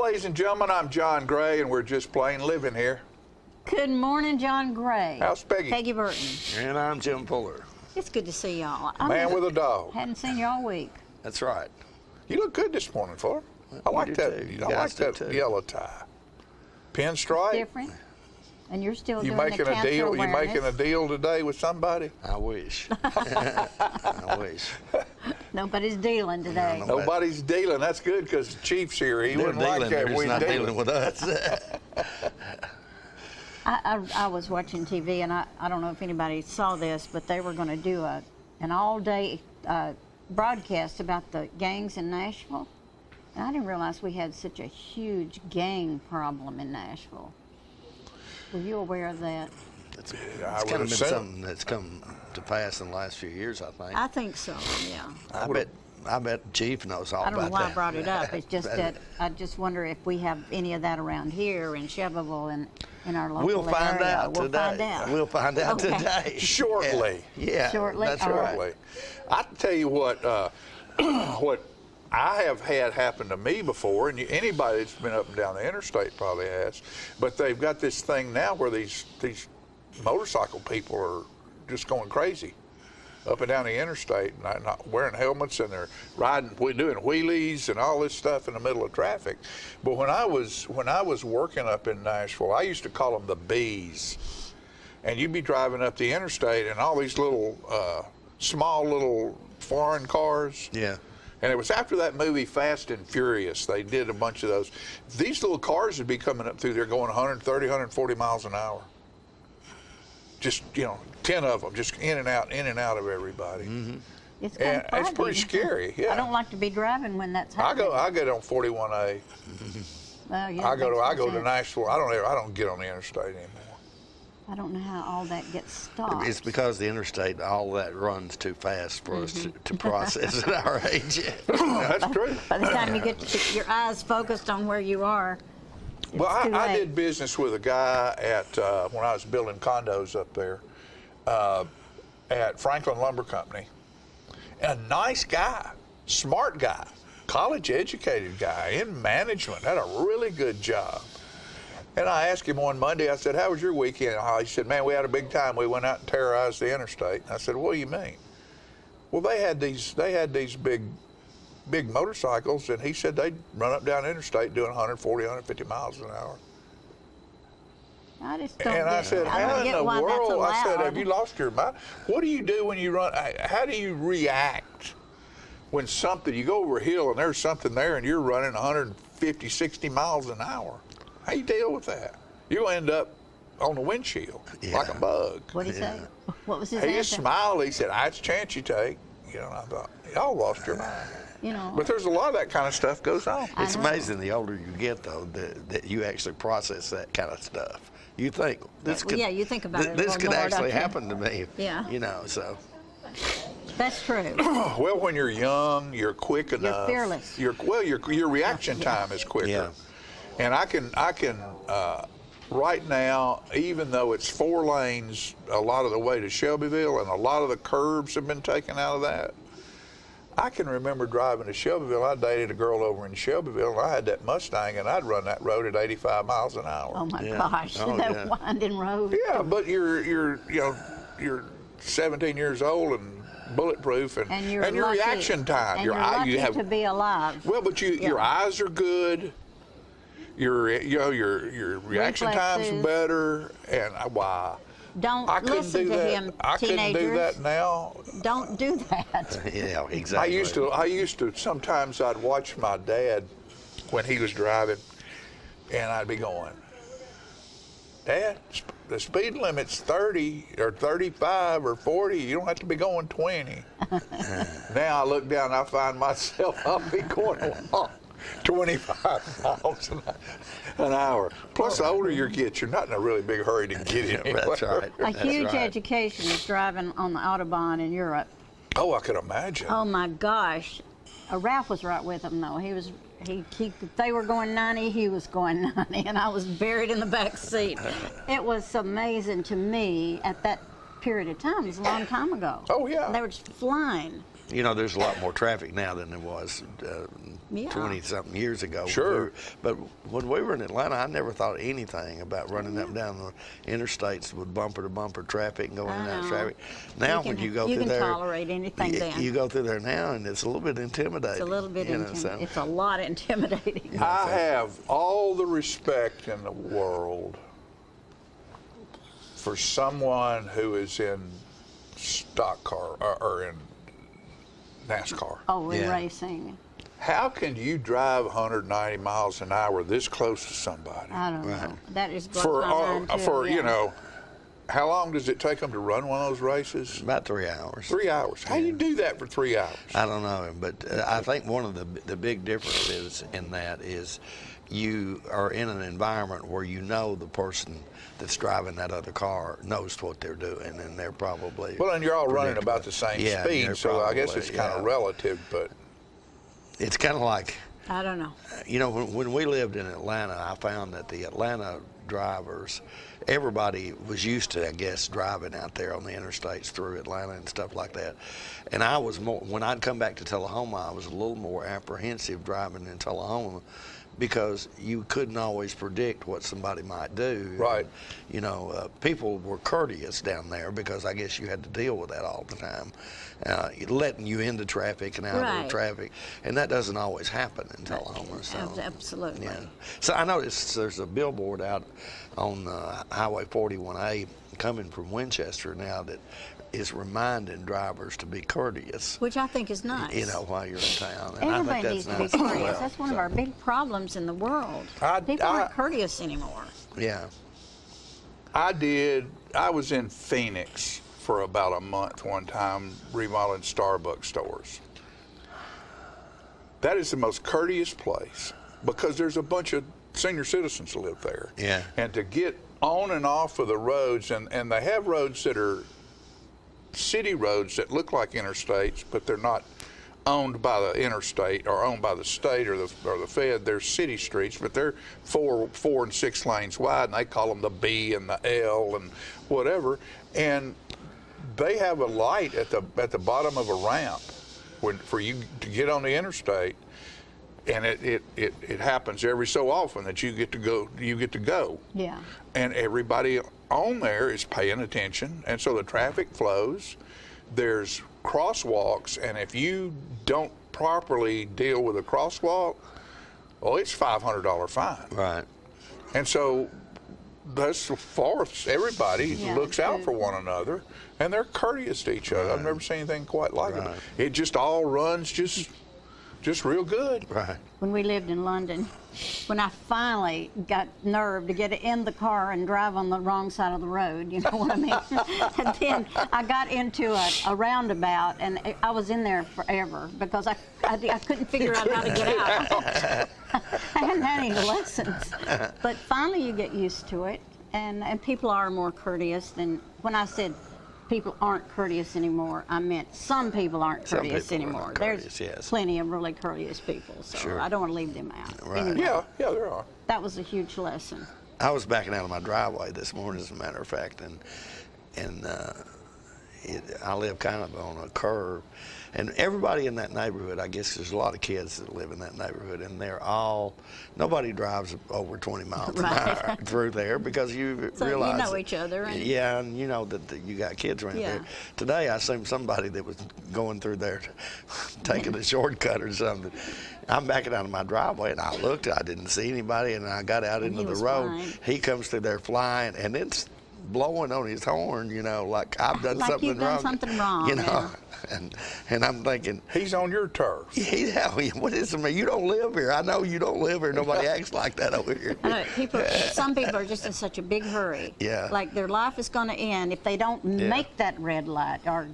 ladies and gentlemen, I'm John Gray, and we're just plain living here. Good morning, John Gray. How's Peggy? Peggy Burton. And I'm Jim Fuller. It's good to see y'all. Man with a dog. Hadn't seen you all week. That's right. You look good this morning, Fuller. I like that. I like that yellow tie. Pinstripe. Different. And you're still You doing making the a cancer deal? awareness. You making a deal today with somebody? I wish. I wish. Nobody's dealing today. No. Nobody's dealing. That's good because the Chief's here. He They're wouldn't like dealing, that. they're just We not dealing. dealing with us. I was watching TV, and I don't know if anybody saw this, but they were going to do an all-day broadcast about the gangs in Nashville. And I didn't realize we had such a huge gang problem in Nashville. Were you aware of that? It's I would kind of been assume. something that's come to pass in the last few years, I think. I think so, yeah. I bet Chief knows all I don't about know why that. I brought it up. It's just that I just wonder if we have any of that around here in Shelbyville and in our local We'll find area. out We'll today. find out. We'll find out Okay. today. Shortly. Yeah. Shortly? That's All right. Shortly. I can tell you what what I have had happen to me before, and anybody that's been up and down the interstate probably has. But they've got this thing now where these motorcycle people are just going crazy up and down the interstate, not wearing helmets, and they're doing wheelies and all this stuff in the middle of traffic. But when I was working up in Nashville, I used to call them the bees. And you'd be driving up the interstate, and all these little small little foreign cars. Yeah. And it was after that movie Fast and Furious. They did a bunch of those. These little cars would be coming up through there going 130, 140 miles an hour. Just, 10 of them, just in and out of everybody. Mm-hmm. It's kind of And it's pretty scary, yeah. I don't like to be driving when that's happening. I get on 41A. Well, yeah, I go makes to sense. Nashville. I don't get on the interstate anymore. I don't know how all that gets stopped. It's because the interstate, all that runs too fast for us Mm-hmm. to process at our age. That's true. By the time you get your eyes focused on where you are, it's Well, too I late. did business with a guy when I was building condos up there at Franklin Lumber Company. And a nice guy, smart guy, college-educated guy in management, had a really good job. And I asked him one Monday, I said, how was your weekend? He said, man, we had a big time. We went out and terrorized the interstate. And I said, what do you mean? Well, they had these big motorcycles, and he said they'd run up down the interstate doing 140, 150 miles an hour. I just don't And get, I said, I how don't in get the why that's world? I said, allowed. have you lost your mind? What do you do when you run? How do you react when you go over a hill and there's something there and you're running 150, 60 miles an hour? How you deal with that? You'll end up on the windshield like a bug. What'd he say? What was his He just answer? smiled. He said, that's a chance you take. And I thought, y'all lost your mind. But there's a lot of that kind of stuff goes on. It's amazing the older you get, though, that you actually process that kind of stuff. You think this could, you think about it a this little could more, actually don't you? happen to me. Yeah. So That's true. Well, when you're young, you're quick enough. fearless. Your reaction time is quicker. Yeah. And I can right now, even though it's 4 lanes a lot of the way to Shelbyville, and a lot of the curbs have been taken out of that, I can remember driving to Shelbyville. I dated a girl over in Shelbyville, and I had that Mustang, and I'd run that road at 85 miles an hour. Oh my Yeah. gosh, Oh, that yeah. winding road. Yeah, but you're 17 years old and bulletproof, And your your lucky, reaction time. And your you're eye, lucky you have to be alive. well, but your eyes are good. Your reaction time's Reflexes. better, and I Don't couldn't listen do to that. him, I couldn't teenagers. do that now. Don't do that. yeah, exactly. I used to. Sometimes I'd watch my dad when he was driving, and I'd be going, Dad, the speed limit's 30 or 35 or 40. You don't have to be going 20. Now I look down, I find myself, I'll be going along 25 miles an hour. Plus, the older you get, you're not in a really big hurry to get anywhere. That's right. A huge education is driving on the Autobahn in Europe. Oh, I could imagine. Oh my gosh. Ralph was right with him though. If they were going 90, he was going 90, and I was buried in the back seat. It was amazing to me at that period of time. It was a long time ago. Oh, yeah. They were just flying. You know, there's a lot more traffic now than there was Yeah. 20-something years ago. Sure. But when we were in Atlanta, I never thought anything about running up and down the interstates with bumper-to-bumper traffic and going in and out of traffic. Now, when you go through there, you can tolerate anything then. You go through there now, and it's a little bit intimidating. It's a little bit you know, so- It's a lot intimidating. I have all the respect in the world for someone who is in stock car or in NASCAR. Oh, in Yeah. racing. How can you drive 190 miles an hour this close to somebody? I don't Right. know. That is blows For my mind, too, for yeah. you know, how long does it take them to run one of those races? About 3 hours. 3 hours. How do you do that for 3 hours? I don't know, but I think one of the big differences in that is you are in an environment where you know the person that's driving that other car knows what they're doing, and they're probably Well, and you're all running predictable. about the same Yeah, speed, they're so I guess probably, it's kind of yeah. relative. But It's kind of like, I don't know. you know, when we lived in Atlanta, I found that the Atlanta drivers, everybody was used to, I guess, driving out there on the interstates through Atlanta and stuff like that. And I was more, when I'd come back to Tullahoma, I was a little more apprehensive driving in Tullahoma because you couldn't always predict what somebody might do. Right. You know, people were courteous down there because I guess you had to deal with that all the time, letting you into traffic and out of Right. the traffic, and that doesn't always happen in Tullahoma. So, Absolutely. yeah. So I noticed there's a billboard out on Highway 41A coming from Winchester now that is reminding drivers to be courteous. Which I think is nice. You know, while you're in town. And I Everybody think needs that's to be nice. courteous. Well, That's one of our big problems in the world. People aren't courteous anymore. Yeah. I was in Phoenix for about a month one time remodeling Starbucks stores. That is the most courteous place because there's a bunch of senior citizens that live there. Yeah. And to get on and off of the roads, and they have roads that are city roads that look like interstates, but they're not owned by the interstate or owned by the state or the Fed. They're city streets, but they're 4 and 6 lanes wide, and they call them the B and the L and whatever. And they have a light at the bottom of a ramp for you to get on the interstate, and it happens every so often that you get to go. Yeah. And everybody on there is paying attention, and so the traffic flows. There's crosswalks, and if you don't properly deal with a crosswalk, well, it's $500 fine. Right. And so that's for everybody Yeah, looks out true. for one another, and they're courteous to each other. I've never seen anything quite like Right. it. It just all runs just real good. Right. When we lived in London, when I finally got nerve to get in the car and drive on the wrong side of the road, you know what I mean? And then I got into a roundabout, and I was in there forever because I couldn't figure out how to get out. I hadn't had any lessons. But finally you get used to it, and people are more courteous than, when I said people aren't courteous anymore, I meant some people aren't Some courteous people are anymore. not There's courteous, yes. plenty of really courteous people, so Sure. I don't want to leave them out. Right. Anyway, Yeah, there are. that was a huge lesson. I was backing out of my driveway this morning, as a matter of fact, and I live kind of on a curve, and everybody in that neighborhood, I guess there's a lot of kids that live in that neighborhood, and nobody drives over 20 miles an Right. hour through there because you So you realize know that- each other and- yeah, and you know that you got kids around Yeah. there. Today I seen somebody that was going through there taking a shortcut or something. I'm backing out of my driveway, and I looked, I didn't see anybody, and I got out into he the was road. flying. He comes through there flying, and it's blowing on his horn, you know, like I've done Like something you've done wrong. something wrong, you know. yeah. And I'm thinking, He's on your turf. yeah, what is it? You don't live here. I know you don't live here. Nobody acts like that over here. I know, some people are just in such a big hurry. Yeah. Like their life is going to end if they don't make that red light or,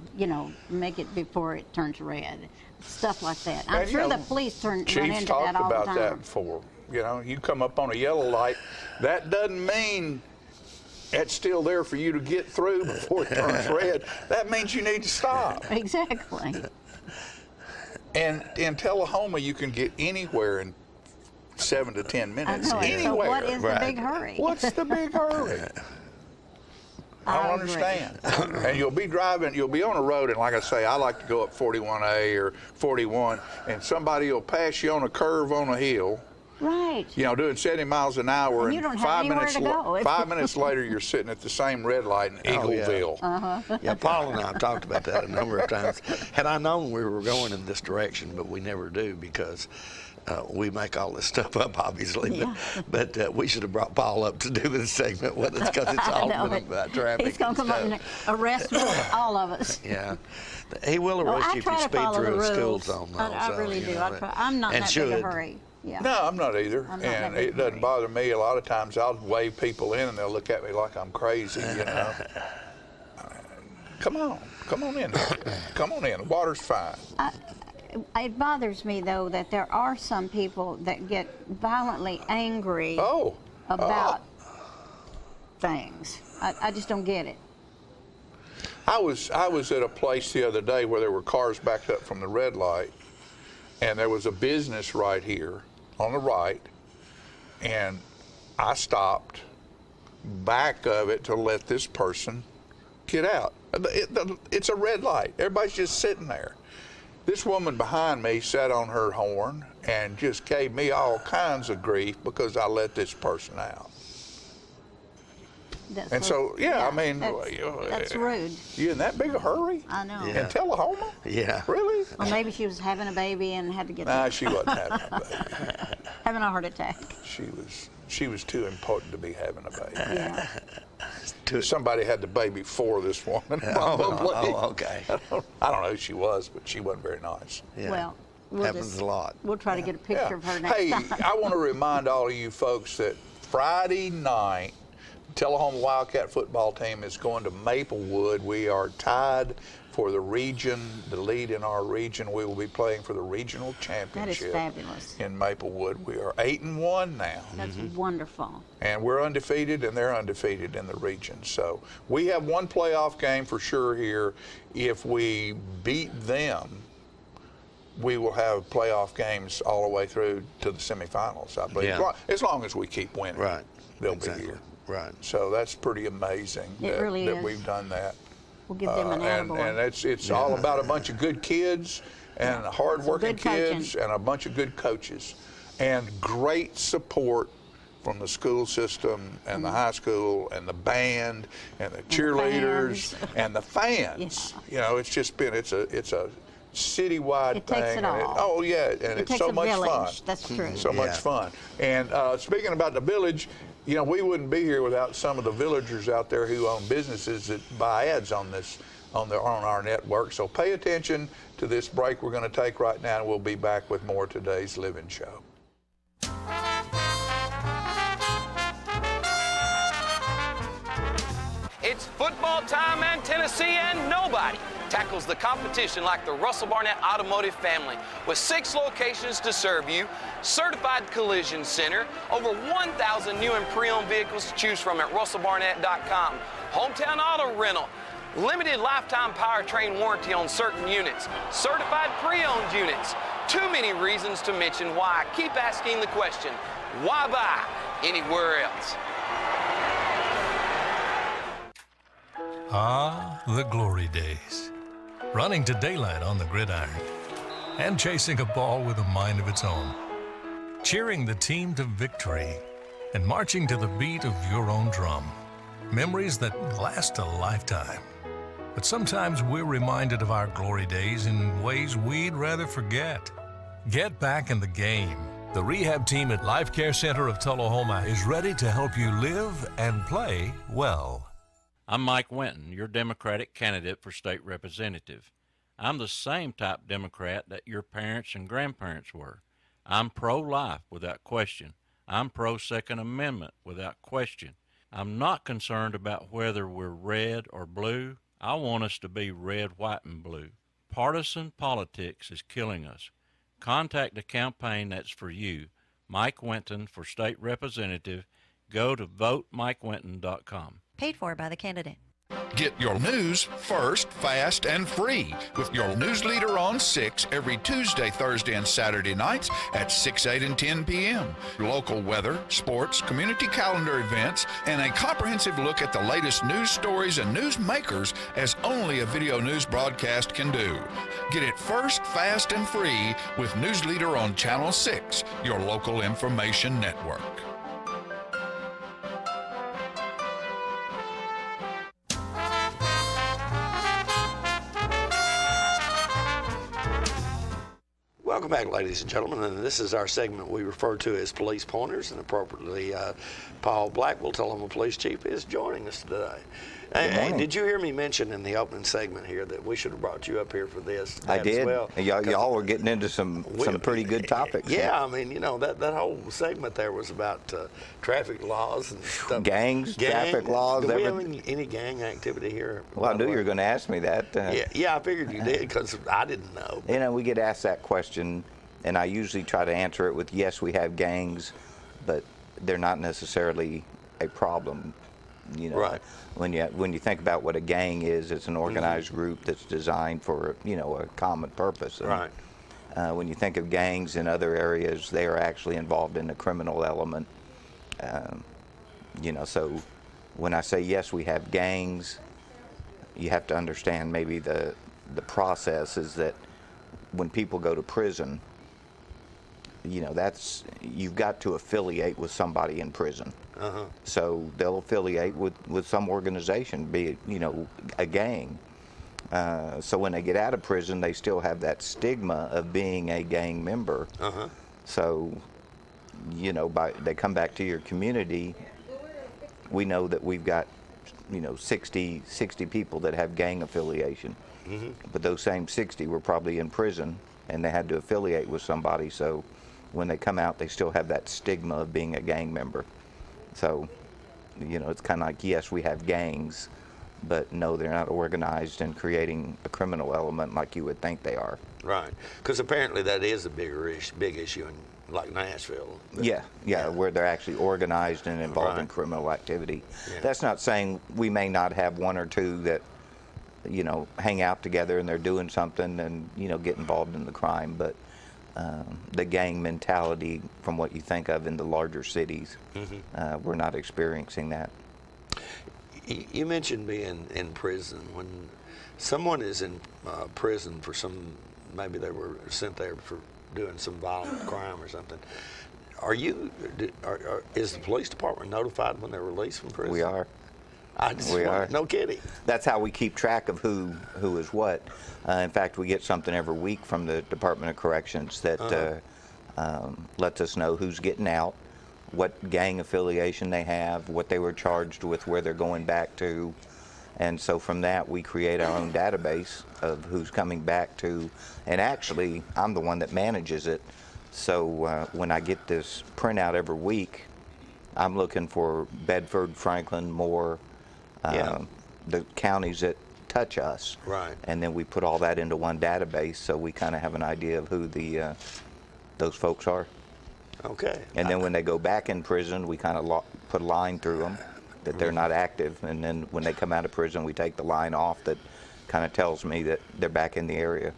make it before it turns red. Stuff like that. I'm And, sure you know, the police run Chief's into talked that all the about time. that before. You come up on a yellow light. That doesn't mean it's still there for you to get through before it turns red. That means you need to stop. Exactly. And in Tullahoma, you can get anywhere in 7 to 10 minutes. I know it. So Anywhere. what is Right. the big hurry? What's the big hurry? I don't agree. understand. And you'll be driving, you'll be on a road, and like I say, I like to go up 41A or 41, and somebody will pass you on a curve on a hill, Right. you know, doing 70 miles an hour, And you don't have anywhere to go. 5 minutes later, you're sitting at the same red light in Eagleville. Yeah, Paul and I have talked about that a number of times. Had I known we were going in this direction, but we never do because we make all this stuff up, obviously. Yeah. But we should have brought Paul up to do this segment with us because it's all been about traffic. He's going to come up and arrest all of us. Yeah, he will arrest I you if try you to speed follow through the a school rules. zone. Though, I really do. I try. I'm not in and that big a should. hurry. Yeah. No, I'm not either. I'm not in And that big it doesn't hurry. bother me. A lot of times I'll wave people in and they'll look at me like I'm crazy, you know. Come on in. Come on in. The water's fine. It bothers me, though, that there are some people that get violently angry about things. I just don't get it. I was at a place the other day where there were cars backed up from the red light, and there was a business right here on the right, and I stopped back of it to let this person get out. It's a red light. Everybody's just sitting there. This woman behind me sat on her horn and just gave me all kinds of grief because I let this person out. And so, I mean, that's rude. You in that big a hurry? I know. Yeah. In Tullahoma? Yeah. Really? Or maybe she was having a baby and had to get Nah, she wasn't having a baby. having a heart attack. She was too important to be having a baby. Yeah. Somebody had the baby for this woman, probably. Oh, okay. I don't know who she was, but she wasn't very nice. Yeah. Well, Happens a lot. We'll try to get a picture of her next Hey, time. I want to remind all of you folks that Friday night, Tullahoma Wildcat football team is going to Maplewood. We are tied for the region, the lead in our region. We will be playing for the regional championship. That is fabulous. In Maplewood. We are 8-1 now. That's wonderful. And we're undefeated, and they're undefeated in the region. So we have one playoff game for sure here. If we beat them, we will have playoff games all the way through to the semifinals, I believe. Yeah. As long as we keep winning, Right. they'll Exactly. be here. Right. So that's pretty amazing It really that is. we've done that. We'll give them an And attaboy. it's all about a bunch of good kids and hard-working good coaching. kids and a bunch of good coaches and great support from the school system and the high school and the band and the cheerleaders and the fans. You know, it's just been it's a citywide It thing. takes it and all. and It it's takes so a much village. fun. That's true. So much Yeah. fun. And speaking about the village, you know, we wouldn't be here without some of the villagers out there who own businesses that buy ads on this, on our network. So pay attention to this break we're going to take right now, and we'll be back with more Today's Living Show. It's football time, and Tennessee, and nobody tackles the competition like the Russell Barnett Automotive family. With 6 locations to serve you, certified collision center, over 1,000 new and pre-owned vehicles to choose from at russellbarnett.com, hometown auto rental, limited lifetime powertrain warranty on certain units, certified pre-owned units. Too many reasons to mention why. Keep asking the question, why buy anywhere else? Ah, the glory days. Running to daylight on the gridiron and chasing a ball with a mind of its own. Cheering the team to victory and marching to the beat of your own drum. Memories that last a lifetime. But sometimes we're reminded of our glory days in ways we'd rather forget. Get back in the game. The rehab team at Life Care Center of Tullahoma is ready to help you live and play well. I'm Mike Winton, your Democratic candidate for state representative. I'm the same type Democrat that your parents and grandparents were. I'm pro-life without question. I'm pro-Second Amendment without question. I'm not concerned about whether we're red or blue. I want us to be red, white, and blue. Partisan politics is killing us. Contact a campaign that's for you. Mike Winton for state representative. Go to votemikewinton.com. Paid for by the candidate. Get your news first, fast, and free with your news leader on 6 every Tuesday, Thursday, and Saturday nights at 6, 8, and 10 p.m. Local weather, sports, community calendar events, and a comprehensive look at the latest news stories and news makers as only a video news broadcast can do. Get it first, fast, and free with News Leader on Channel 6, your local information network. Welcome back, ladies and gentlemen, and this is our segment we refer to as Police Pointers, and appropriately, Paul Blackwell, Tullahoma Police Chief, is joining us today. Hey, did you hear me mention in the opening segment here that we should have brought you up here for this? I did. As well, y'all were getting into some pretty good topics. Yeah, I mean, you know, that whole segment there was about traffic laws and stuff. Gangs, traffic laws. Do we have any gang activity here? Well, I knew you were going to ask me that. Yeah, I figured you did because I didn't know. You know, we get asked that question, and I usually try to answer it with, yes, we have gangs, but they're not necessarily a problem. You know, right. When you think about what a gang is, it's an organized group that's designed for, you know, a common purpose. And, right. When you think of gangs in other areas, they are actually involved in the criminal element. You know, so when I say yes, we have gangs, you have to understand maybe the process is that when people go to prison, you know, you've got to affiliate with somebody in prison. Uh-huh. So they'll affiliate with some organization, be it, you know, a gang. So when they get out of prison, they still have that stigma of being a gang member. Uh-huh. So, you know, they come back to your community. We know that we've got, you know, 60 people that have gang affiliation. Mm-hmm. But those same 60 were probably in prison, and they had to affiliate with somebody. So when they come out, they still have that stigma of being a gang member. So, you know, it's kind of like, yes, we have gangs, but no, they're not organized and creating a criminal element like you would think they are. Right, because apparently that is a big issue in like Nashville. Yeah, where they're actually organized and involved in Right. criminal activity. Yeah. That's not saying we may not have one or two that, you know, hang out together and they're doing something and, you know, get involved in the crime, but the gang mentality from what you think of in the larger cities, we're not experiencing that. You mentioned being in prison. When someone is in prison for maybe they were sent there for doing some violent crime or something, is the police department notified when they're released from prison? We are. We are. No kidding. That's how we keep track of who is what. In fact, we get something every week from the Department of Corrections that lets us know who's getting out, what gang affiliation they have, what they were charged with, where they're going back to. And so from that, we create our own database of who's coming back to. And actually, I'm the one that manages it. So when I get this printout every week, I'm looking for Bedford, Franklin, Moore, the counties that touch us. Right. And then we put all that into one database, so we kind of have an idea of who those folks are. Okay. And then when they go back in prison, we kind of put a line through them that they're not active. And then when they come out of prison, we take the line off that kind of tells me that they're back in the area.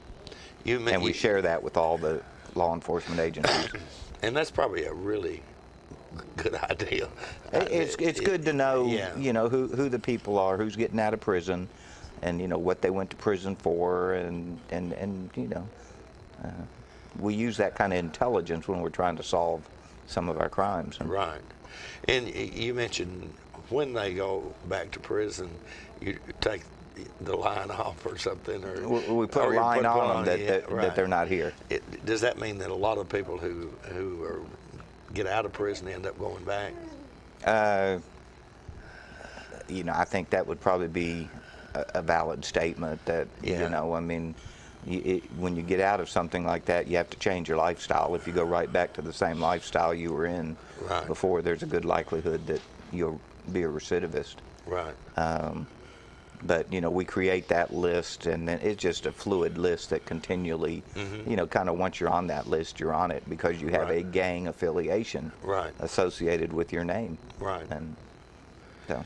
And we share that with all the law enforcement agencies. And that's probably a really good idea. It's good to know, yeah. you know, who the people are, who's getting out of prison, and you know what they went to prison for, and you know, we use that kind of intelligence when we're trying to solve some of our crimes. Right. And you mentioned when they go back to prison, you take the line off or something, or we put a line on them that they're not here. Does that mean that a lot of people who get out of prison end up going back? You know, I think that would probably be a valid statement that, you know, I mean, when you get out of something like that, you have to change your lifestyle. If you go right back to the same lifestyle you were in before, there's a good likelihood that you'll be a recidivist. Right. But, you know, we create that list, and then it's just a fluid list that continually, you know, kind of once you're on that list, you're on it because you have a gang affiliation associated with your name. Right. And so.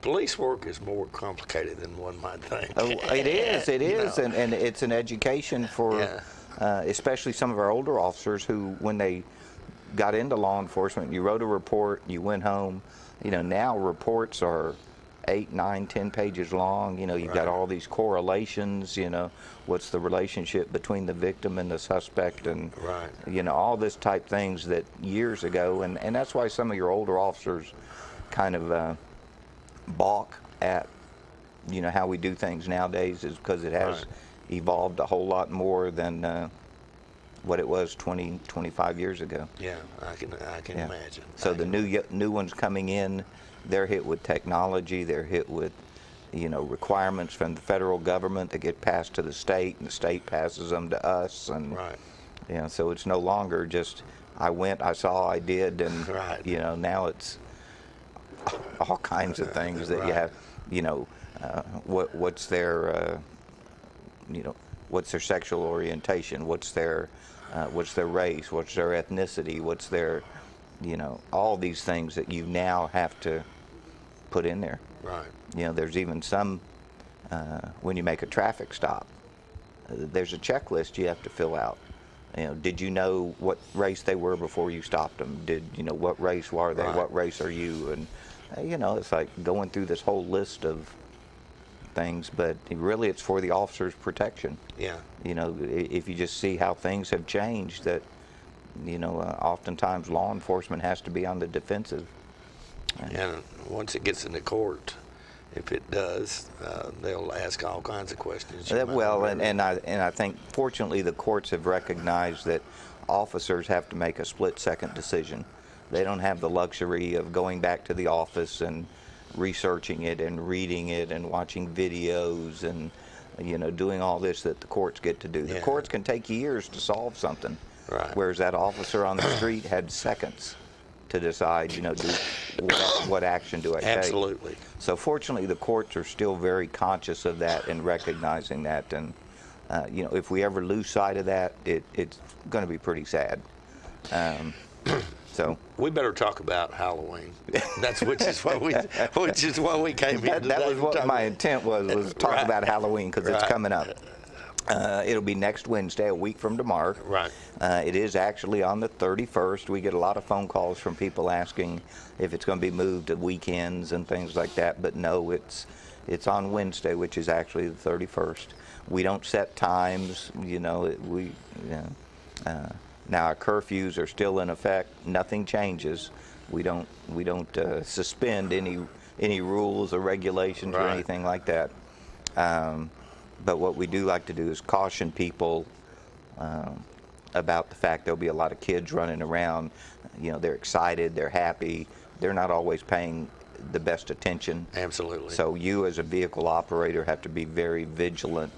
police work is more complicated than one might think. Oh, it is, You know. and it's an education for especially some of our older officers who, when they got into law enforcement, you wrote a report, you went home. You know, now reports are 8, 9, 10 pages long. You know, you've got all these correlations, you know, what's the relationship between the victim and the suspect, and, you know, all this type things that years ago, and that's why some of your older officers kind of balk at, you know, how we do things nowadays, is because it has evolved a whole lot more than what it was 20, 25 years ago. Yeah, I can imagine. So the new ones coming in, they're hit with technology, they're hit with, you know, requirements from the federal government that get passed to the state, and the state passes them to us, and you know, so it's no longer just I went, I saw, I did, and you know, now it's all kinds of things that you have, you know, what's their you know, what's their sexual orientation, what's their race, what's their ethnicity, what's their, you know, all these things that you now have to put in there. You know, there's even some, when you make a traffic stop, there's a checklist you have to fill out. You know, did you know what race they were before you stopped them? Did you know what race were they? What race are you? And you know, it's like going through this whole list of things, but really it's for the officer's protection. Yeah. You know, if you just see how things have changed, that, you know, oftentimes law enforcement has to be on the defensive. And once it gets into court, if it does, they'll ask all kinds of questions. Well, and I think fortunately the courts have recognized that officers have to make a split-second decision. They don't have the luxury of going back to the office and researching it and reading it and watching videos and, you know, doing all this that the courts get to do. The courts can take years to solve something, whereas that officer on the street had seconds to decide, you know, what action do I take. Absolutely. So fortunately, the courts are still very conscious of that and recognizing that, and you know, if we ever lose sight of that, it's going to be pretty sad. So we better talk about Halloween. That's which is what we came here today. That was what my intent was talk about Halloween, because it's coming up. It'll be next Wednesday, a week from tomorrow. It is actually on the 31st. We get a lot of phone calls from people asking if it's going to be moved to weekends and things like that, but no, it's on Wednesday, which is actually the 31st. We don't set times, you know. Now our curfews are still in effect. Nothing changes. We don't suspend any rules or regulations or anything like that. But what we do like to do is caution people about the fact there'll be a lot of kids running around. You know, they're excited, they're happy, they're not always paying the best attention. Absolutely. So you as a vehicle operator have to be very vigilant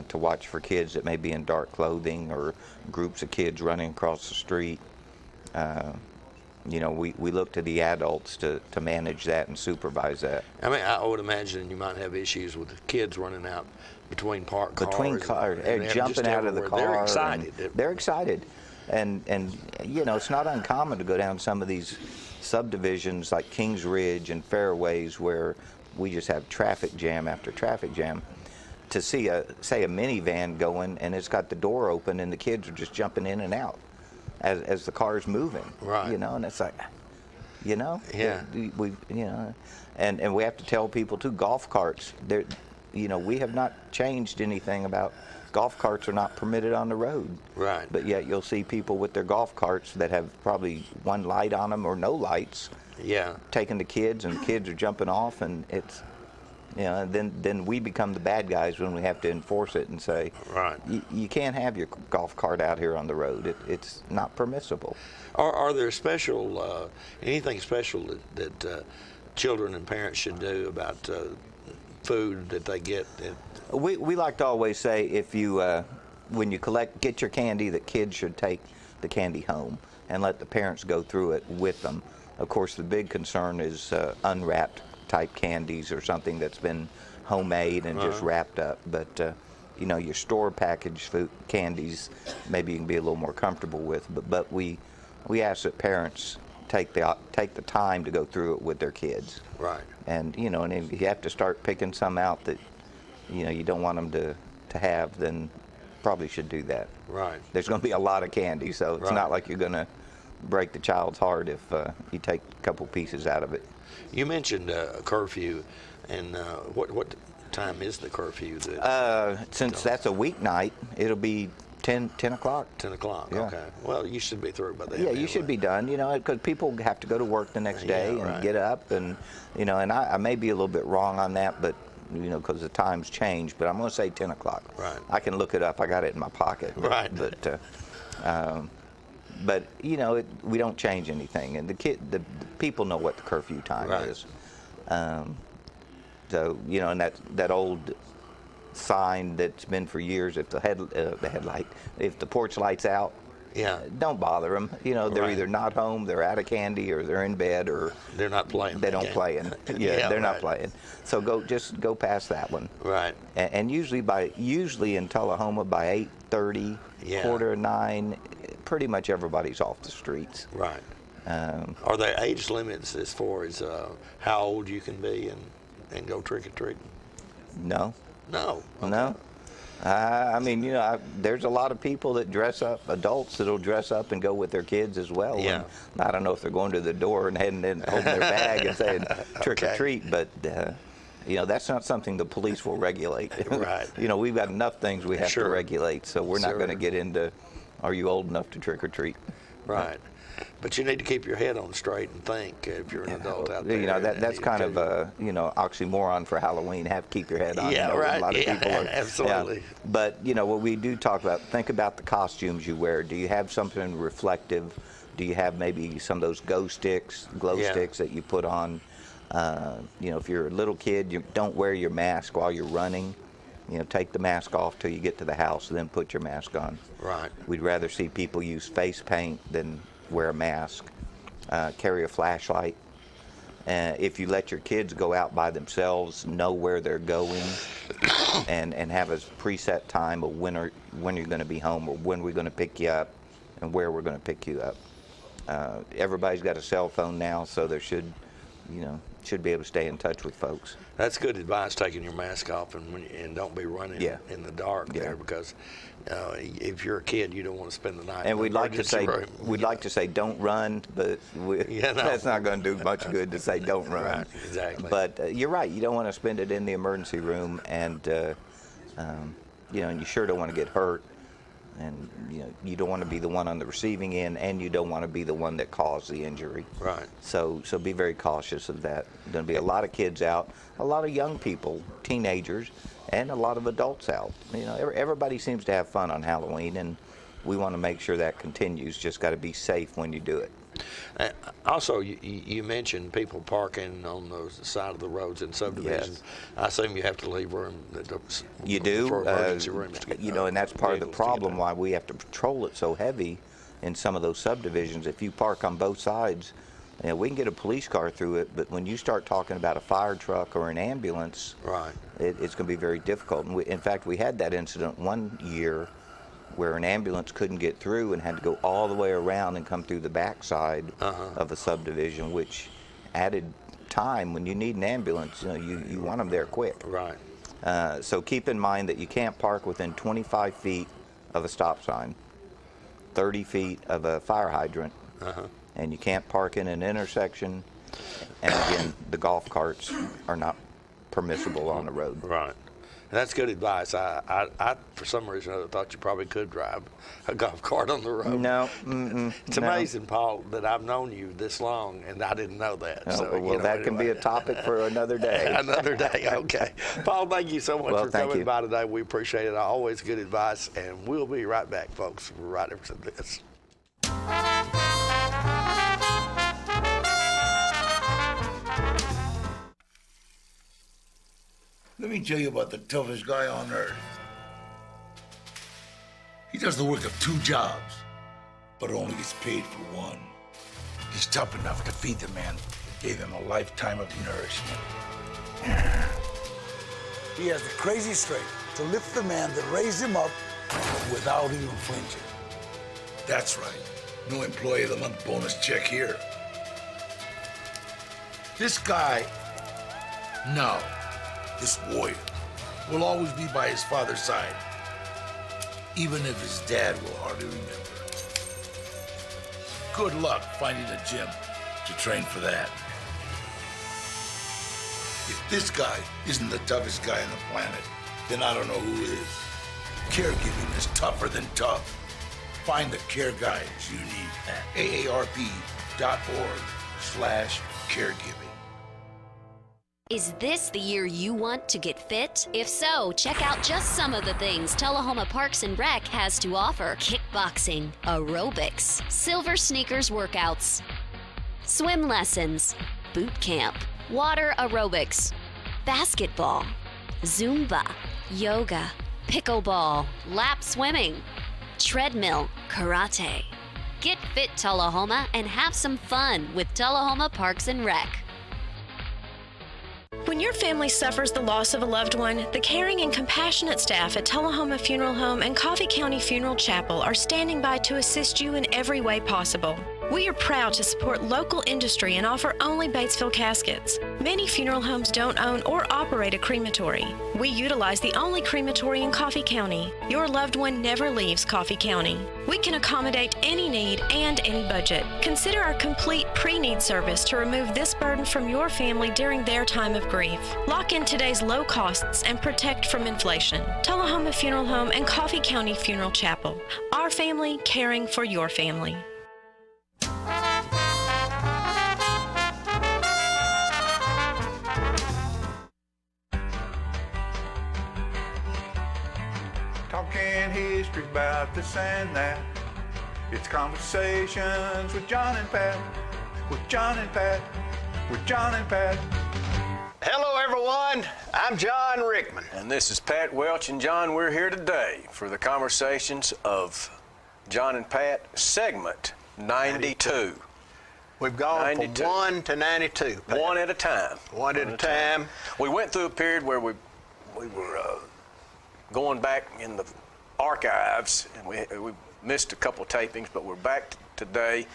to watch for kids that may be in dark clothing or groups of kids running across the street. You know, we look to the adults to manage that and supervise that. I mean, I would imagine you might have issues with the kids running out between parked cars. Between cars, jumping out of the car. They're excited. They're excited. And you know, it's not uncommon to go down some of these subdivisions like Kings Ridge and Fairways where we just have traffic jam after traffic jam. To see a minivan going and it's got the door open and the kids are just jumping in and out as the car's moving. You know, and it's like, you know, we you know, and we have to tell people too, golf carts, they're, you know, we have not changed anything about golf carts are not permitted on the road. But yet you'll see people with their golf carts that have probably one light on them or no lights. Taking the kids, and the kids are jumping off, and it's, you know, then we become the bad guys when we have to enforce it and say, you can't have your golf cart out here on the road. It's not permissible. Are there special, anything special that children and parents should do about food that they get? We like to always say, if you, when you get your candy, that kids should take the candy home and let the parents go through it with them. Of course, the big concern is unwrapped type candies or something that's been homemade and just wrapped up. But you know, your store packaged food candies, maybe you can be a little more comfortable with. But we ask that parents take the time to go through it with their kids. Right. And and if you have to start picking some out that you don't want them to have, then probably should do that. Right. There's going to be a lot of candy, so it's not like you're going to break the child's heart if you take a couple pieces out of it. You mentioned a curfew, and what time is the curfew? Since that's a weeknight, it'll be 10 o'clock. 10 o'clock, Yeah. okay. Well, you should be through by then. Yeah, anyway. you should be done, because people have to go to work the next day and get up, and and I may be a little bit wrong on that, but because the times change, but I'm going to say 10 o'clock. Right. I can look it up. I got it in my pocket. Right. But we don't change anything, and the people know what the curfew time is. So and that old sign that's been for years, if the headlight, if the porch light's out, don't bother them. They're either not home, they're out of candy, or they're in bed, or they're not playing. They don't play in. They're not playing. So just go past that one. Right. And usually in Tullahoma by 8:30, 8:45, pretty much everybody's off the streets. Right. Are there age limits as far as how old you can be and go trick or treating? No. No. Okay. No. There's a lot of people that dress up, adults that'll dress up and go with their kids as well. Yeah. And I don't know if they're going to the door and heading in, holding their bag and saying trick or treat, but that's not something the police will regulate. Right. We've got enough things we have to regulate, so we're not going to get into, are you old enough to trick or treat? Right. But you need to keep your head on straight and think if you're an adult out there. That's kind of a oxymoron for Halloween. Keep your head on. Yeah, right. A lot of people are, absolutely. Yeah. But what we do talk about, think about the costumes you wear. Do you have something reflective? Do you have maybe some of those glow sticks that you put on? If you're a little kid, you don't wear your mask while you're running. Take the mask off till you get to the house, and then put your mask on. Right. We'd rather see people use face paint than wear a mask. Carry a flashlight. If you let your kids go out by themselves, know where they're going, and have a preset time of when you're going to be home, or when we're going to pick you up, and where we're going to pick you up. Everybody's got a cell phone now, so there should be able to stay in touch with folks. That's good advice, taking your mask off and don't be running in the dark there, because if you're a kid, you don't want to spend the night. And we'd like to say don't run, but that's not going to do much good to say don't run. Right, exactly. But you're right. You don't want to spend it in the emergency room, and and you sure don't want to get hurt. And you don't want to be the one on the receiving end, and you don't want to be the one that caused the injury. Right. So be very cautious of that. There's going to be a lot of kids out, a lot of young people, teenagers, and a lot of adults out. Everybody seems to have fun on Halloween, and we want to make sure that continues. Just got to be safe when you do it. Also, you mentioned people parking on the side of the roads in subdivisions. Yes. I assume you have to leave room. You do, for emergency rooms to get, and that's part of the problem why we have to patrol it so heavy in some of those subdivisions. If you park on both sides, we can get a police car through it, but when you start talking about a fire truck or an ambulance, right, it's going to be very difficult. And in fact, we had that incident one year where an ambulance couldn't get through and had to go all the way around and come through the backside of a subdivision, which added time. When you need an ambulance, you want them there quick. Right. So keep in mind that you can't park within 25 feet of a stop sign, 30 feet of a fire hydrant, and you can't park in an intersection. And again, the golf carts are not permissible on the road. Right. That's good advice. I for some reason, I thought you probably could drive a golf cart on the road. No. It's amazing, Paul, that I've known you this long, and I didn't know that. That can be a topic for another day. Another day, okay. Paul, thank you so much for coming by today. We appreciate it. Always good advice, and we'll be right back, folks, right after this. Let me tell you about the toughest guy on earth. He does the work of 2 jobs, but only gets paid for one. He's tough enough to feed the man that gave him a lifetime of nourishment. He has the crazy strength to lift the man that raised him up without even flinching. That's right. No employee of the month bonus check here. This guy, no, this warrior, will always be by his father's side, even if his dad will hardly remember. Good luck finding a gym to train for that. If this guy isn't the toughest guy on the planet, then I don't know who is. Caregiving is tougher than tough. Find the care guides you need at aarp.org/caregiving. Is this the year you want to get fit? If so, check out just some of the things Tullahoma Parks and Rec has to offer. Kickboxing, aerobics, silver sneakers workouts, swim lessons, boot camp, water aerobics, basketball, Zumba, yoga, pickleball, lap swimming, treadmill, karate. Get fit, Tullahoma, and have some fun with Tullahoma Parks and Rec. When your family suffers the loss of a loved one, the caring and compassionate staff at Tullahoma Funeral Home and Coffee County Funeral Chapel are standing by to assist you in every way possible. We are proud to support local industry and offer only Batesville caskets. Many funeral homes don't own or operate a crematory. We utilize the only crematory in Coffee County. Your loved one never leaves Coffee County. We can accommodate any need and any budget. Consider our complete pre-need service to remove this burden from your family during their time of grief. Lock in today's low costs and protect from inflation. Tullahoma Funeral Home and Coffee County Funeral Chapel. Our family caring for your family. Talking history about this and that. It's conversations with John and Pat. With John and Pat. With John and Pat. Hello, everyone. I'm John Rickman. And this is Pat Welch and John. We're here today for the conversations of John and Pat, segment 92. We've gone 92. from 1 to 92. Pat. One at a time. One at a time. We went through a period where we were going back in the archives, and we missed a couple of tapings, but we're back today.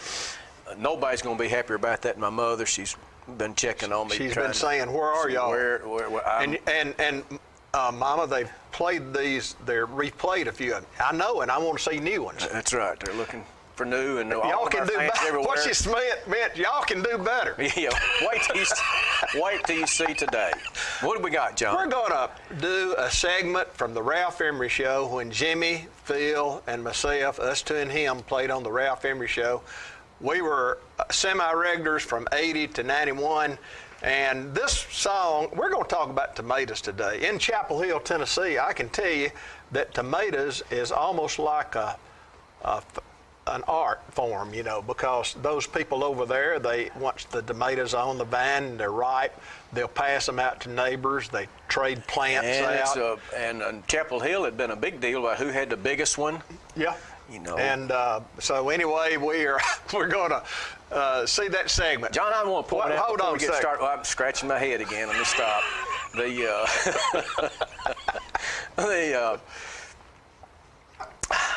Nobody's going to be happier about that than my mother. She's been checking on me. She's been saying, "Where are y'all?" And Mama, they've played these. They're replayed a few of them. I know, and I want to see new ones. That's right. They're looking for new, and y'all can do better. What she meant, y'all can do better. Yeah. Wait till you see today. What do we got, John? We're going to do a segment from the Ralph Emery Show when Jimmy, Phil, and myself, us two and him, played on the Ralph Emery Show. We were semi-regulars from 80 to 91. And this song, we're going to talk about tomatoes today. In Chapel Hill, Tennessee, I can tell you that tomatoes is almost like an art form, you know, because those people over there, once the tomatoes are on the vine and they're ripe, they'll pass them out to neighbors. They trade plants out. And Chapel Hill had been a big deal about who had the biggest one. Yeah. You know. And so anyway, we're going to see that segment. John, I want to point out hold before on we get started. Well, I'm scratching my head again. Let me stop.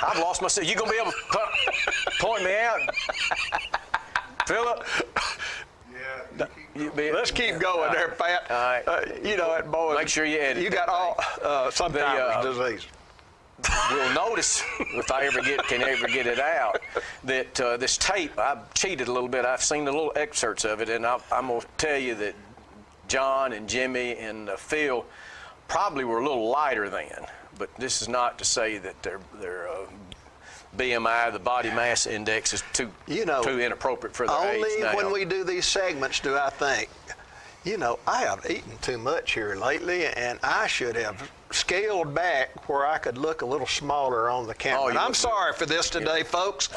I've lost myself. You gonna be able to point me out, Philip? Yeah. Let's keep going there, Pat. All right. You know that boy. Make sure you edit. You got all sometimes disease. We'll notice if I can ever get it out that this tape, I've cheated a little bit. I've seen the little excerpts of it, and I'm going to tell you that John and Jimmy and Phil probably were a little lighter then. But this is not to say that their BMI, the body mass index, is too inappropriate for their age now. Only when we do these segments do I think, I have eaten too much here lately, and I should have scaled back where I could look a little smaller on the camera. And I'm sorry for this today, folks,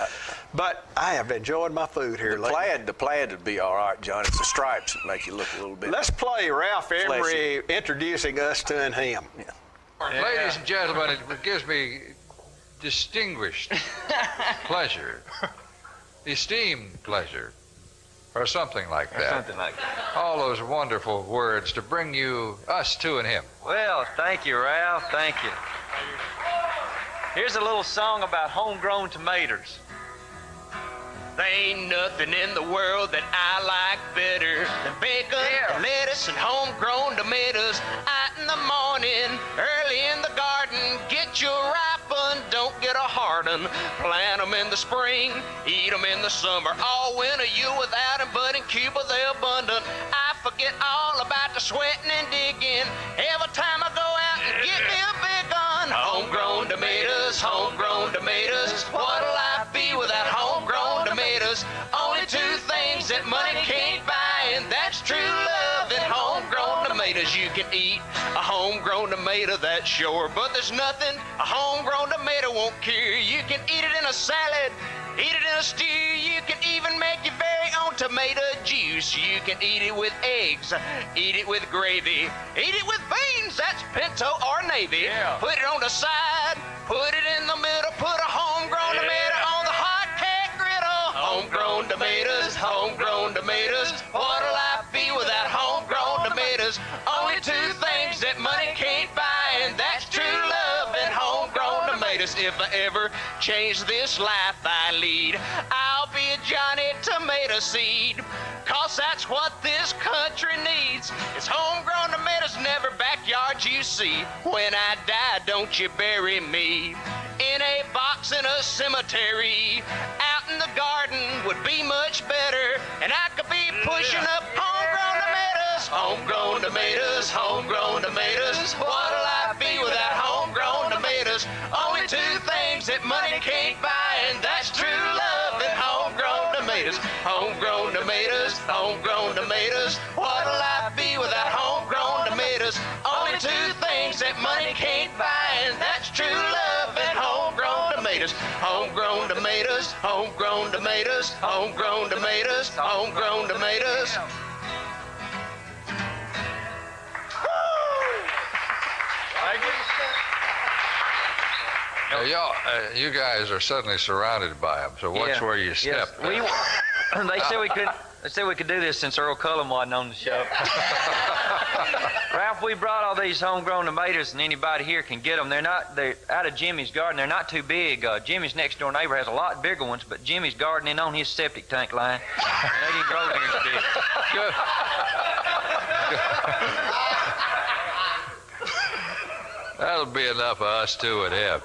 but I have enjoyed my food here lately. The plaid would be all right, John. It's the stripes that make you look a little bit. Let's play Ralph Emery introducing us to him. Yeah. Ladies and gentlemen, it gives me distinguished pleasure, esteemed pleasure, or something like that. Something like that. All those wonderful words to bring you us two and him. Well, thank you, Ralph. Thank you. Here's a little song about homegrown tomatoes. There ain't nothing in the world that I like better than bacon and lettuce and homegrown tomatoes. Out in the morning, early in the garden, get your ripe un, don't get a hard un. Plant them in the spring, eat them in the summer. All winter you without them, but in Cuba they're abundant. I forget all about the sweating and digging every time I go out and get me a big gun. Homegrown tomatoes, homegrown tomatoes. What'll life be without homegrown tomatoes? Only two things that money can't buy, and that's true love and homegrown tomatoes. You can eat a homegrown tomato, that's sure, but there's nothing a homegrown tomato won't cure. You can eat it in a salad, eat it in a stew. You can even make your very own tomato juice. You can eat it with eggs, eat it with gravy, eat it with beans, that's pinto or navy. Put it on the side, put it in the middle, put a homegrown tomato on the hot cake griddle. Homegrown tomatoes, homegrown tomatoes. What'll life be without homegrown tomatoes? Only two things that money can't buy, and that's true love and homegrown tomatoes. If I ever change this life I lead, I'll be a Johnny Tomato Seed, 'cause that's what this country needs. It's homegrown tomatoes in every backyard you see. When I die, don't you bury me in a box in a cemetery. Out in the garden would be much better, and I could be pushing up homegrown tomatoes. Homegrown tomatoes, homegrown tomatoes. What'll life be without homegrown tomatoes? Only two things that money can't buy, and that's true love and homegrown tomatoes. Homegrown tomatoes, homegrown tomatoes. What'll life be without homegrown tomatoes? Only two things that money can't buy, and that's true love and homegrown tomatoes. Homegrown tomatoes, homegrown tomatoes, homegrown tomatoes, homegrown tomatoes. Y'all, you guys are suddenly surrounded by them. So watch where you step. They said we could. They said we could do this since Earl Cullum wasn't on the show. Ralph, we brought all these homegrown tomatoes, and anybody here can get them. They're out of Jimmy's garden. They're not too big. Jimmy's next door neighbor has a lot bigger ones, but Jimmy's gardening on his septic tank line. And they didn't grow near as big. Good. That'll be enough of us two at him.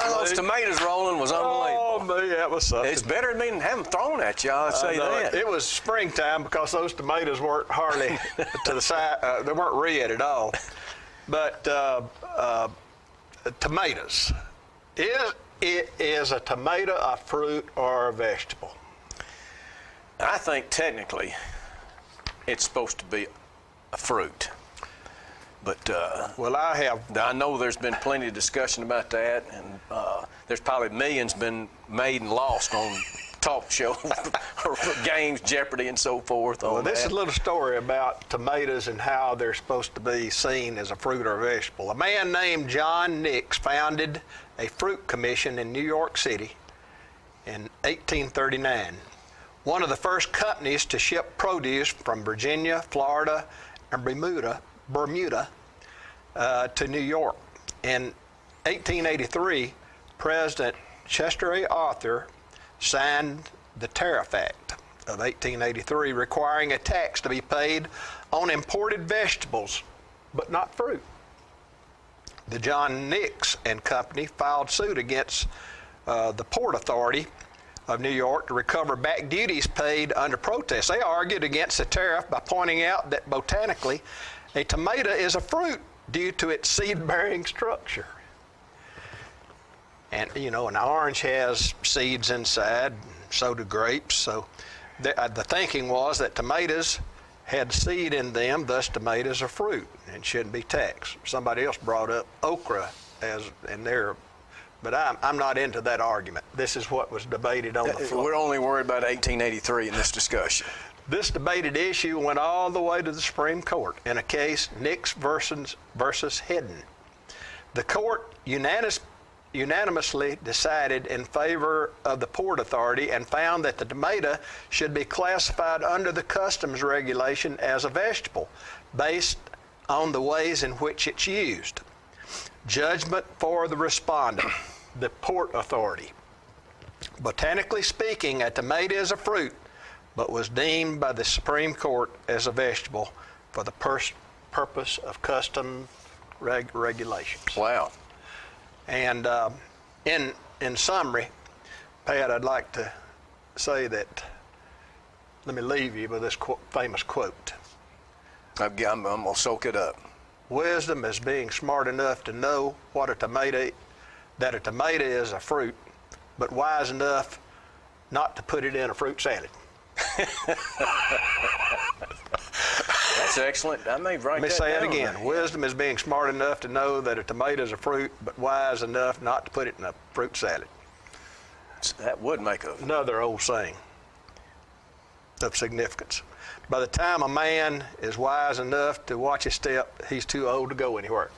Those tomatoes rolling was unbelievable. Oh, man, that was something. It's better than having them thrown at you, I'll say that. It was springtime because those tomatoes weren't hardly to the side. They weren't red at all. But tomatoes. Is a tomato a fruit or a vegetable? I think technically it's supposed to be a fruit. But well, I know there's been plenty of discussion about that, and there's probably millions been made and lost on talk show or games, Jeopardy, and so forth. Well, this is a little story about tomatoes and how they're supposed to be seen as a fruit or a vegetable. A man named John Nix founded a fruit commission in New York City in 1839. One of the first companies to ship produce from Virginia, Florida, and Bermuda to New York. In 1883, President Chester A. Arthur signed the Tariff Act of 1883, requiring a tax to be paid on imported vegetables, but not fruit. The John Nix and Company filed suit against the Port Authority of New York to recover back duties paid under protest. They argued against the tariff by pointing out that botanically, a tomato is a fruit due to its seed-bearing structure. And, you know, an orange has seeds inside, so do grapes. So the thinking was that tomatoes had seed in them, thus tomatoes are fruit and shouldn't be taxed. Somebody else brought up okra as in there, but I'm not into that argument. This is what was debated on the floor. We're only worried about 1883 in this discussion. This debated issue went all the way to the Supreme Court in a case Nix versus Hedden. The court unanimously decided in favor of the Port Authority and found that the tomato should be classified under the customs regulation as a vegetable based on the ways in which it's used. Judgment for the respondent. the Port Authority. Botanically speaking, a tomato is a fruit, but was deemed by the Supreme Court as a vegetable for the purpose of custom regulations. Wow. And in summary, Pat, I'd like to say that, let me leave you with this famous quote. I'm going to soak it up. Wisdom is being smart enough to know that a tomato is a fruit, but wise enough not to put it in a fruit salad. That's excellent. I may write that down. Let me say it again. Wisdom is being smart enough to know that a tomato is a fruit, but wise enough not to put it in a fruit salad. That would make another old saying of significance. By the time a man is wise enough to watch his step, he's too old to go anywhere.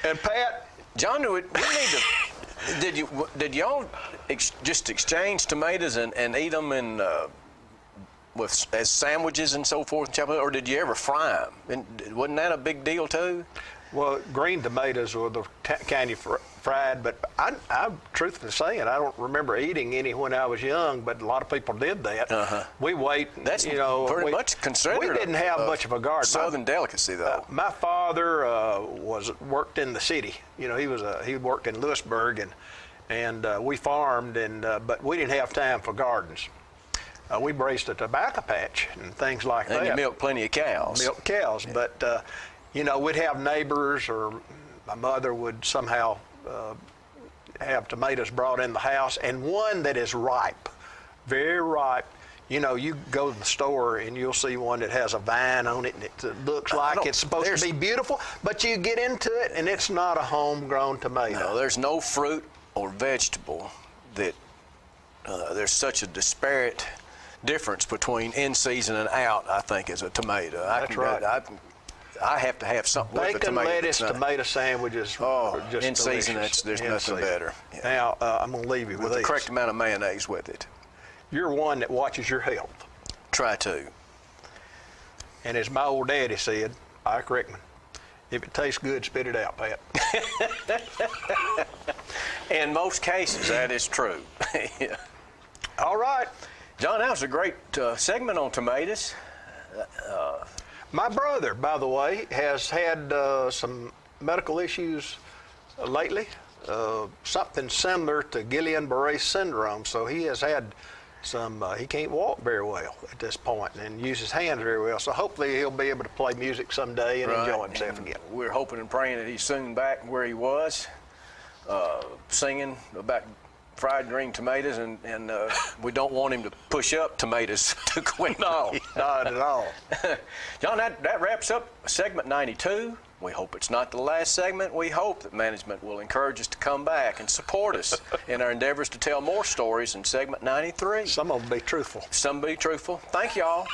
And Pat, John, we need to. Did y'all just exchange tomatoes and eat them as sandwiches and so forth, or did you ever fry them? And wasn't that a big deal too? Well, green tomatoes were the kind you fried, but I'm truthfully saying I don't remember eating any when I was young, but a lot of people did that. We wait. That's pretty much considered. We didn't have much of a garden. Southern delicacy, though. My father worked in the city. He worked in Lewisburg, and we farmed, but we didn't have time for gardens. We raised a tobacco patch and things like that. And you milked plenty of cows. Milked cows, yeah. But we'd have neighbors, or my mother would somehow have tomatoes brought in the house, and one that is ripe, very ripe. You go to the store and you'll see one that has a vine on it, and it looks like it's supposed to be beautiful, but you get into it and it's not a homegrown tomato. No, there's no fruit or vegetable that there's such a disparate difference between in season and out, I think, as a tomato. That's right. I have to have something with a bacon, tomato. Lettuce, tomato sandwiches. Oh, just in season, there's nothing better. Yeah. Now, I'm going to leave you with the correct amount of mayonnaise with it. You're one that watches your health. Try to. And as my old daddy said, Ike Rickman, if it tastes good, spit it out, Pat. In most cases, that is true. Yeah. All right. John, that was a great segment on tomatoes. My brother, by the way, has had some medical issues lately, something similar to Guillain-Barré syndrome. So he has had some, he can't walk very well at this point and use his hands very well. So hopefully he'll be able to play music someday and enjoy himself again. We're hoping and praying that he's soon back where he was, singing about fried green tomatoes, and we don't want him to push up tomatoes too quick. No, not at all. John, that wraps up segment 92. We hope it's not the last segment. We hope that management will encourage us to come back and support us in our endeavors to tell more stories in segment 93. Some of them be truthful. Some be truthful. Thank y'all.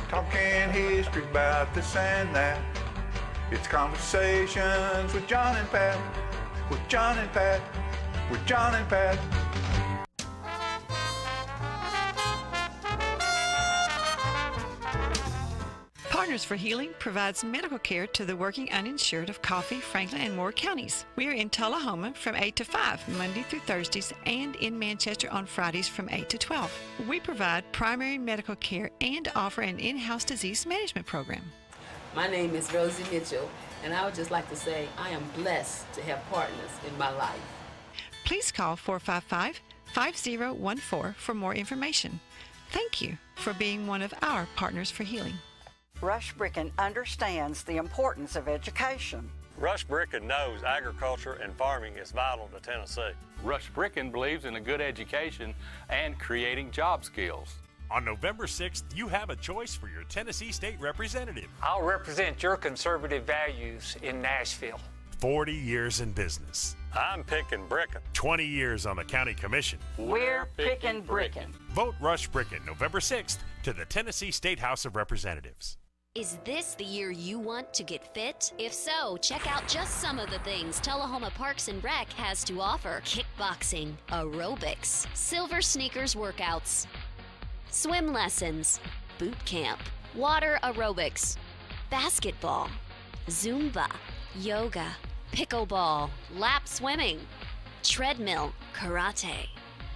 Talking history about this and that. It's conversations with John and Pat. With John and Pat, with John and Pat. Partners for Healing provides medical care to the working uninsured of Coffee, Franklin, and Moore counties. We are in Tullahoma from 8 to 5, Monday through Thursdays, and in Manchester on Fridays from 8 to 12. We provide primary medical care and offer an in-house disease management program. My name is Rosie Mitchell, and I would just like to say I am blessed to have partners in my life. Please call 455-5014 for more information. Thank you for being one of our Partners for Healing. Rush Bricken understands the importance of education. Rush Bricken knows agriculture and farming is vital to Tennessee. Rush Bricken believes in a good education and creating job skills. On November 6th, you have a choice for your Tennessee State Representative. I'll represent your conservative values in Nashville. 40 years in business. I'm picking Bricken. 20 years on the county commission. We're picking Bricken. Vote Rush Bricken November 6th to the Tennessee State House of Representatives. Is this the year you want to get fit? If so, check out just some of the things Tullahoma Parks and Rec has to offer. Kickboxing, aerobics, silver sneakers workouts, swim lessons, boot camp, water aerobics, basketball, Zumba, yoga, pickleball, lap swimming, treadmill, karate.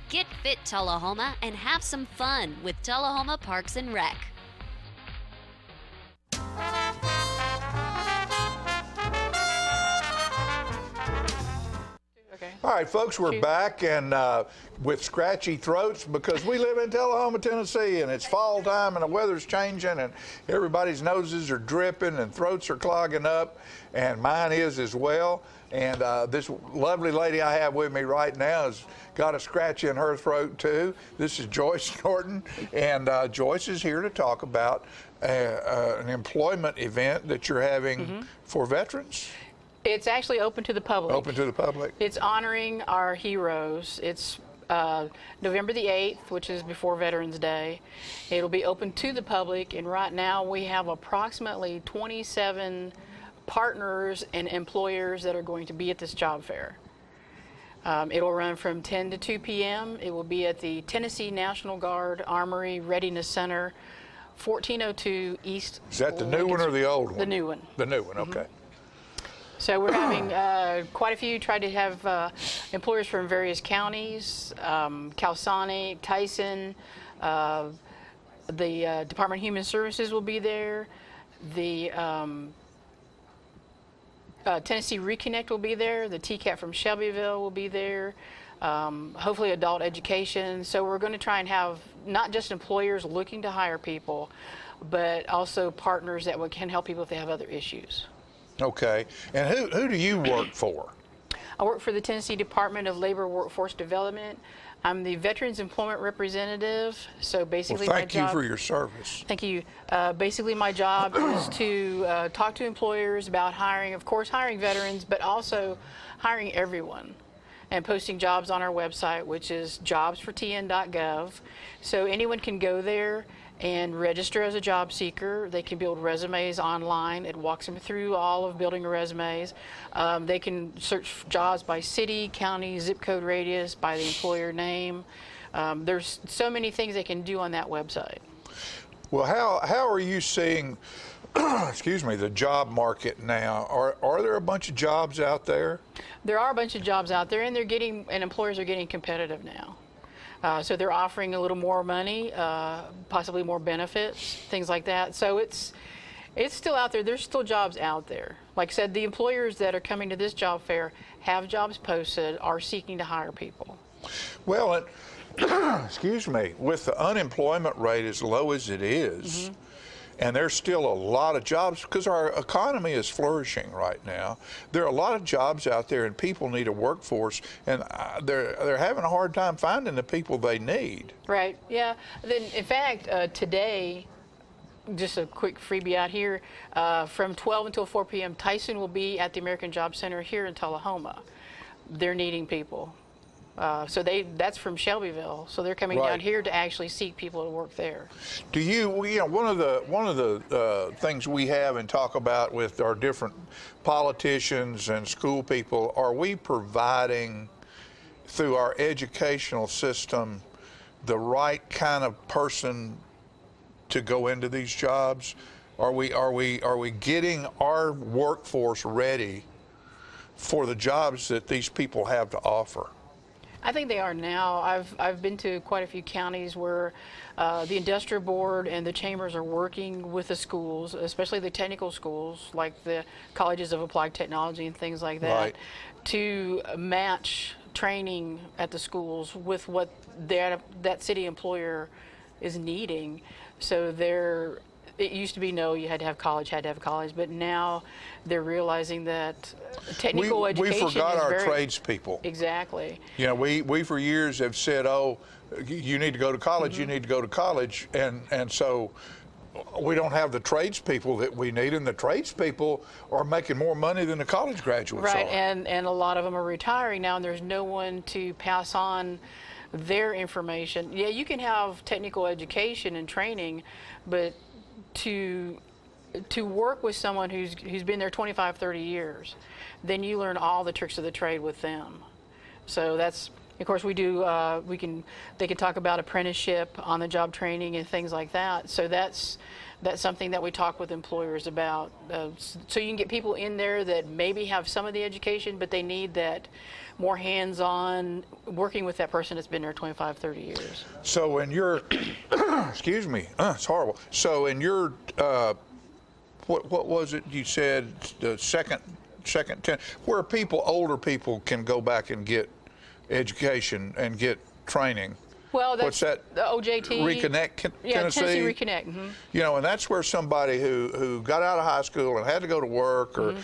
Get fit, Tullahoma, and have some fun with Tullahoma Parks and Rec. All right, folks, we're back and with scratchy throats because we live in Tullahoma, Tennessee, and it's fall time and the weather's changing and everybody's noses are dripping and throats are clogging up, and mine is as well. And this lovely lady I have with me right now has got a scratch in her throat too. This is Joyce Norton, and Joyce is here to talk about an employment event that you're having for veterans. It's actually open to the public. Open to the public. It's honoring our heroes. It's November the 8th, which is before Veterans Day. It'll be open to the public, and right now we have approximately 27 partners and employers that are going to be at this job fair. It'll run from 10 to 2 p.m. It will be at the Tennessee National Guard Armory Readiness Center, 1402 East. Is that the new one or the old one? The new one. The new one, okay. So we're having quite a few, try to have employers from various counties, Calisani, Tyson, the Department of Human Services will be there, the Tennessee Reconnect will be there, the TCAT from Shelbyville will be there, hopefully adult education. So we're going to try and have not just employers looking to hire people, but also partners that can help people if they have other issues. Okay. And who do you work for? I work for the Tennessee Department of Labor Workforce Development. I'm the Veterans Employment Representative. So basically, well, thank you for your service. Thank you. Basically, my job is to talk to employers about hiring, of course, hiring veterans, but also hiring everyone, and posting jobs on our website, which is jobsfortn.gov. So anyone can go there and register as a job seeker. They can build resumes online. It walks them through all of building resumes. They can search jobs by city, county, zip code radius, by the employer name. There's so many things they can do on that website. Well, how are you seeing, excuse me, the job market now? Are there a bunch of jobs out there? There are a bunch of jobs out there, and employers are getting competitive now. So they're offering a little more money, possibly more benefits, things like that. So it's still out there. There's still jobs out there. Like I said, the employers that are coming to this job fair have jobs posted, are seeking to hire people. Well, excuse me, with the unemployment rate as low as it is, and there's still a lot of jobs because our economy is flourishing right now. There are a lot of jobs out there, and people need a workforce, and they're having a hard time finding the people they need. Right. Yeah. Then, in fact, today, just a quick freebie out here, from 12 until 4 p.m., Tyson will be at the American Job Center here in Tullahoma. They're needing people. So that's from Shelbyville, so they're coming down here to actually seek people to work there. Do you know, one of the things we have and talk about with our different politicians and school people, are we providing through our educational system the right kind of person to go into these jobs? Are we getting our workforce ready for the jobs that these people have to offer? I think they are now. I've been to quite a few counties where the industrial board and the chambers are working with the schools, especially the technical schools like the colleges of applied technology and things like that, to match training at the schools with what that city employer is needing. So it used to be you had to have college, but now they're realizing that technical education we forgot is our tradespeople. Exactly. You know, we for years have said, oh, you need to go to college, you need to go to college, and so we don't have the tradespeople that we need, and the tradespeople are making more money than the college graduates are. Right, and a lot of them are retiring now, and there's no one to pass on their information. Yeah, you can have technical education and training, but to work with someone who's been there 25, 30 years, then you learn all the tricks of the trade with them. So that's Of course, we do. They can talk about apprenticeship, on-the-job training, and things like that. So that's something that we talk with employers about. So you can get people in there that maybe have some of the education, but they need that more hands-on, working with that person that's been there 25, 30 years. So in your, excuse me, it's horrible. So in your, what was it you said, the second 10, where older people can go back and get education and get training? Well, that's what's that? The OJT. Reconnect, Tennessee. Tennessee Reconnect. Mm-hmm. You know, and that's where somebody who got out of high school and had to go to work or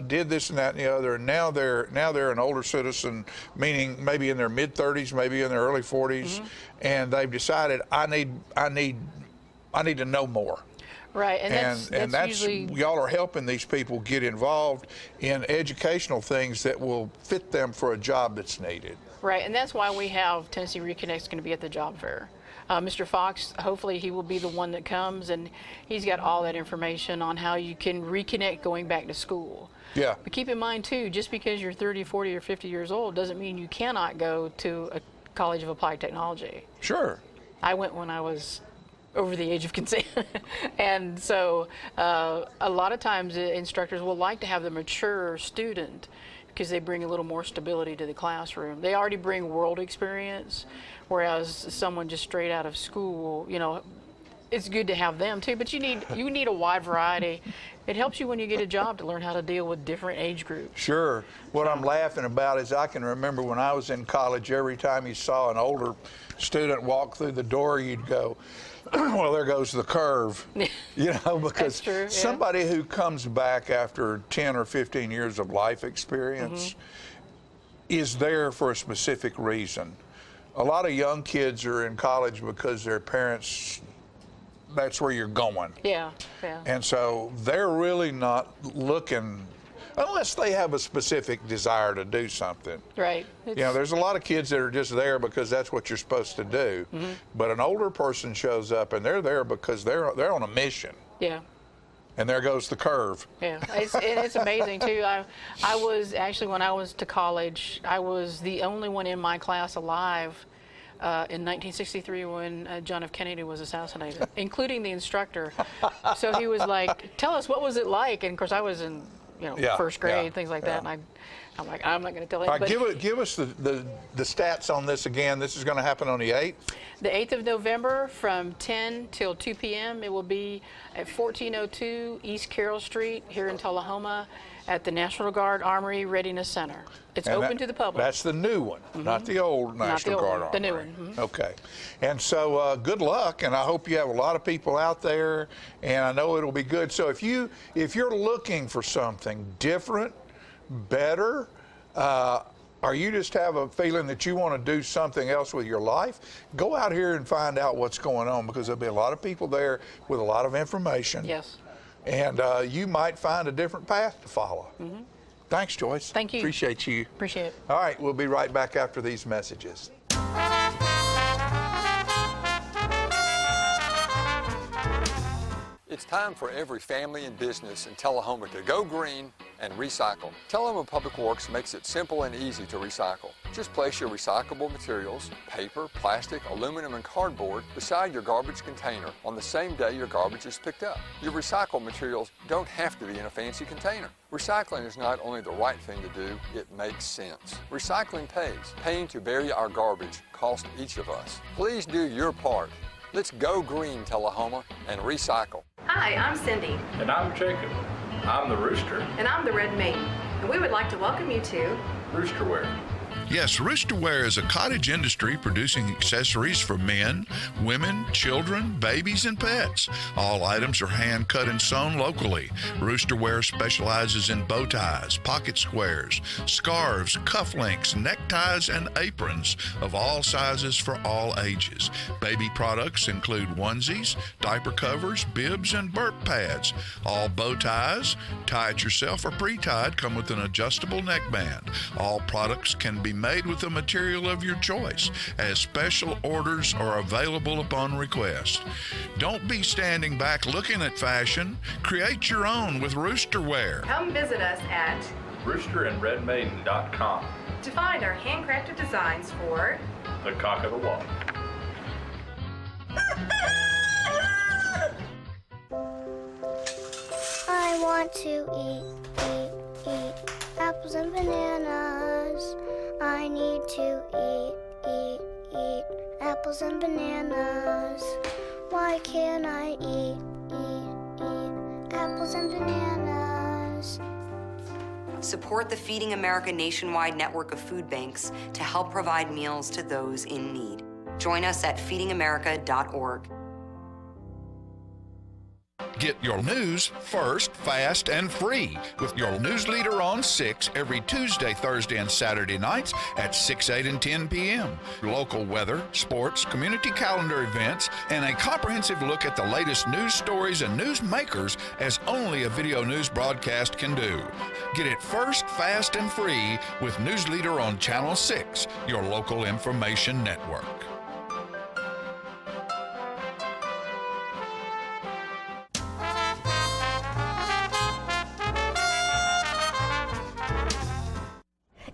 did this and that and the other, and now they're an older citizen, meaning maybe in their mid-30s, maybe in their early 40s, and they've decided I need to know more. Right, and that's usually, y'all are helping these people get involved in educational things that will fit them for a job that's needed. Right, and that's why we have Tennessee Reconnect's going to be at the job fair. Mr. Fox, hopefully he will be the one that comes, and he's got all that information on how you can reconnect going back to school. Yeah. But keep in mind, too, just because you're 30, 40, or 50 years old doesn't mean you cannot go to a College of Applied Technology. Sure. I went when I was over the age of consent. And so a lot of times instructors will like to have the mature student because they bring a little more stability to the classroom. They already bring world experience, whereas someone just straight out of school, you know, it's good to have them too, but you need a wide variety. It helps you when you get a job to learn how to deal with different age groups. Sure. What I'm laughing about is I can remember when I was in college, every time you saw an older student walk through the door, you'd go, well, there goes the curve, you know, because somebody who comes back after 10 or 15 years of life experience is there for a specific reason. A lot of young kids are in college because their parents, that's where you're going. Yeah, yeah. And so they're really not looking, unless they have a specific desire to do something. Right. You know, there's a lot of kids that are just there because that's what you're supposed to do. But an older person shows up and they're there because they're on a mission. Yeah. And there goes the curve. Yeah, it's amazing too. I was actually, when I was to college, I was the only one in my class alive in 1963 when John F. Kennedy was assassinated, including the instructor. So he was like, "Tell us, what was it like?" And of course, I was in first grade, things like that. And I'm like, I'm not going to tell him. All right, give us the stats on this again. This is going to happen on the 8th? The 8th of November from 10 till 2 p.m. It will be at 1402 East Carroll Street here in Tullahoma at the National Guard Armory Readiness Center. It's open to the public. That's the new one, not the old National Guard Armory. The new one. Okay. And so good luck, and I hope you have a lot of people out there, and I know it'll be good. So if you're looking for something different, better, or you just have a feeling that you want to do something else with your life, go out here and find out what's going on, because there'll be a lot of people there with a lot of information. Yes. And you might find a different path to follow. Thanks, Joyce. Thank you. Appreciate you. Appreciate it. All right, we'll be right back after these messages. It's time for every family and business in Tullahoma to go green and recycle. Tullahoma Public Works makes it simple and easy to recycle. Just place your recyclable materials, paper, plastic, aluminum, and cardboard beside your garbage container on the same day your garbage is picked up. Your recycled materials don't have to be in a fancy container. Recycling is not only the right thing to do, it makes sense. Recycling pays. Paying to bury our garbage costs each of us. Please do your part. Let's go green, Tullahoma, and recycle. Hi, I'm Cindy. And I'm Jacob. I'm the Rooster. And I'm the Red Mane. And we would like to welcome you to Roosterwear. Yes, Roosterwear is a cottage industry producing accessories for men, women, children, babies, and pets. All items are hand cut and sewn locally. Roosterwear specializes in bow ties, pocket squares, scarves, cufflinks, neckties, and aprons of all sizes for all ages. Baby products include onesies, diaper covers, bibs, and burp pads. All bow ties, tie it yourself or pre-tied, come with an adjustable neckband. All products can be made with the material of your choice, as special orders are available upon request. Don't be standing back looking at fashion. Create your own with Roosterwear. Come visit us at roosterandredmaiden.com. To find our handcrafted designs for The Cock of the Walk. I want to eat apples and bananas. I need to eat apples and bananas. Why can't I eat apples and bananas? Support the Feeding America nationwide network of food banks to help provide meals to those in need. Join us at feedingamerica.org. Get your news first, fast, and free with your news leader on 6 every Tuesday, Thursday, and Saturday nights at 6, 8, and 10 p.m. Local weather, sports, community calendar events, and a comprehensive look at the latest news stories and news makers as only a video news broadcast can do. Get it first, fast, and free with News Leader on Channel 6, your local information network.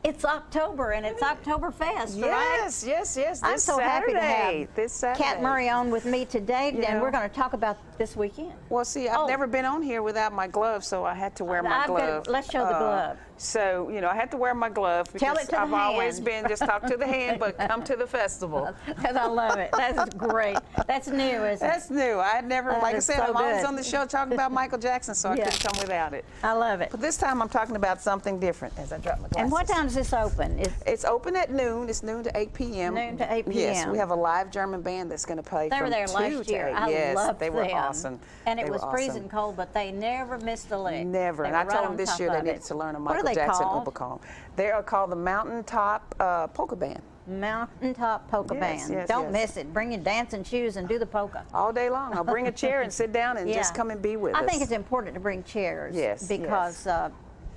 It's October and it's Oktoberfest, right? Yes, yes, yes. I'm This so Saturday. happy to have This Saturday. Kat Murray on with me today, Yeah. and we're going to talk about this weekend. Well, see, I've never been on here without my glove, so I had to wear my glove. Let's show the glove. So, you know, I had to wear my glove Tell because it to the I've always hand. been just talk to the hand, but come to the festival. Because I love it. That's great. That's new, isn't it? That's new. I had never, That like I is said, so I'm always good. on the show talking about Michael Jackson, so I Yeah. couldn't come without it. I love it. But this time I'm talking about something different as I drop my glasses. And what time is this open? It's open at noon. It's noon to 8 p.m. Noon to 8 Yes, p.m. we have a live German band that's going to play They from were there 2 last to year. 8. I Yes, loved they were them. awesome. And it They was were freezing awesome. cold, but they never missed a lick. Never. They And were I right told on them this top year they of needed it. to learn a What are Michael they Jackson called? Ubicon. They are called the Mountaintop Polka Band. Mountaintop Polka Yes, Band. yes, Don't yes. miss it. Bring your dancing shoes and do the polka. All day long. I'll bring a chair and sit down and just come and be with us. I think it's important to bring chairs. Yes, Because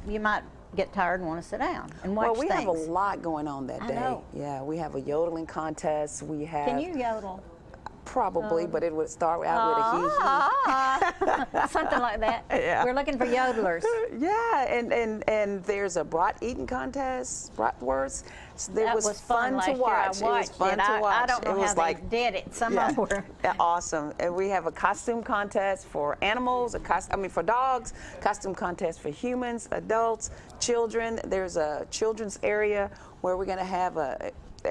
you might get tired and want to sit down and watch Well, we have a things. lot going on that I day. know. Yeah, we have a yodeling contest. We have. Can you yodel? Probably, but it would start out with a hee hee. Something like that. Yeah. We're looking for yodelers. Yeah, and there's a brat eating contest, bratwurst. So it That was fun last to year. watch. I watched It was fun to watch. I don't know it was how like, they did it. Some yeah, of them were. yeah, awesome. And we have a costume contest for animals, for dogs, costume contest for humans, adults, children. There's a children's area where we're going to have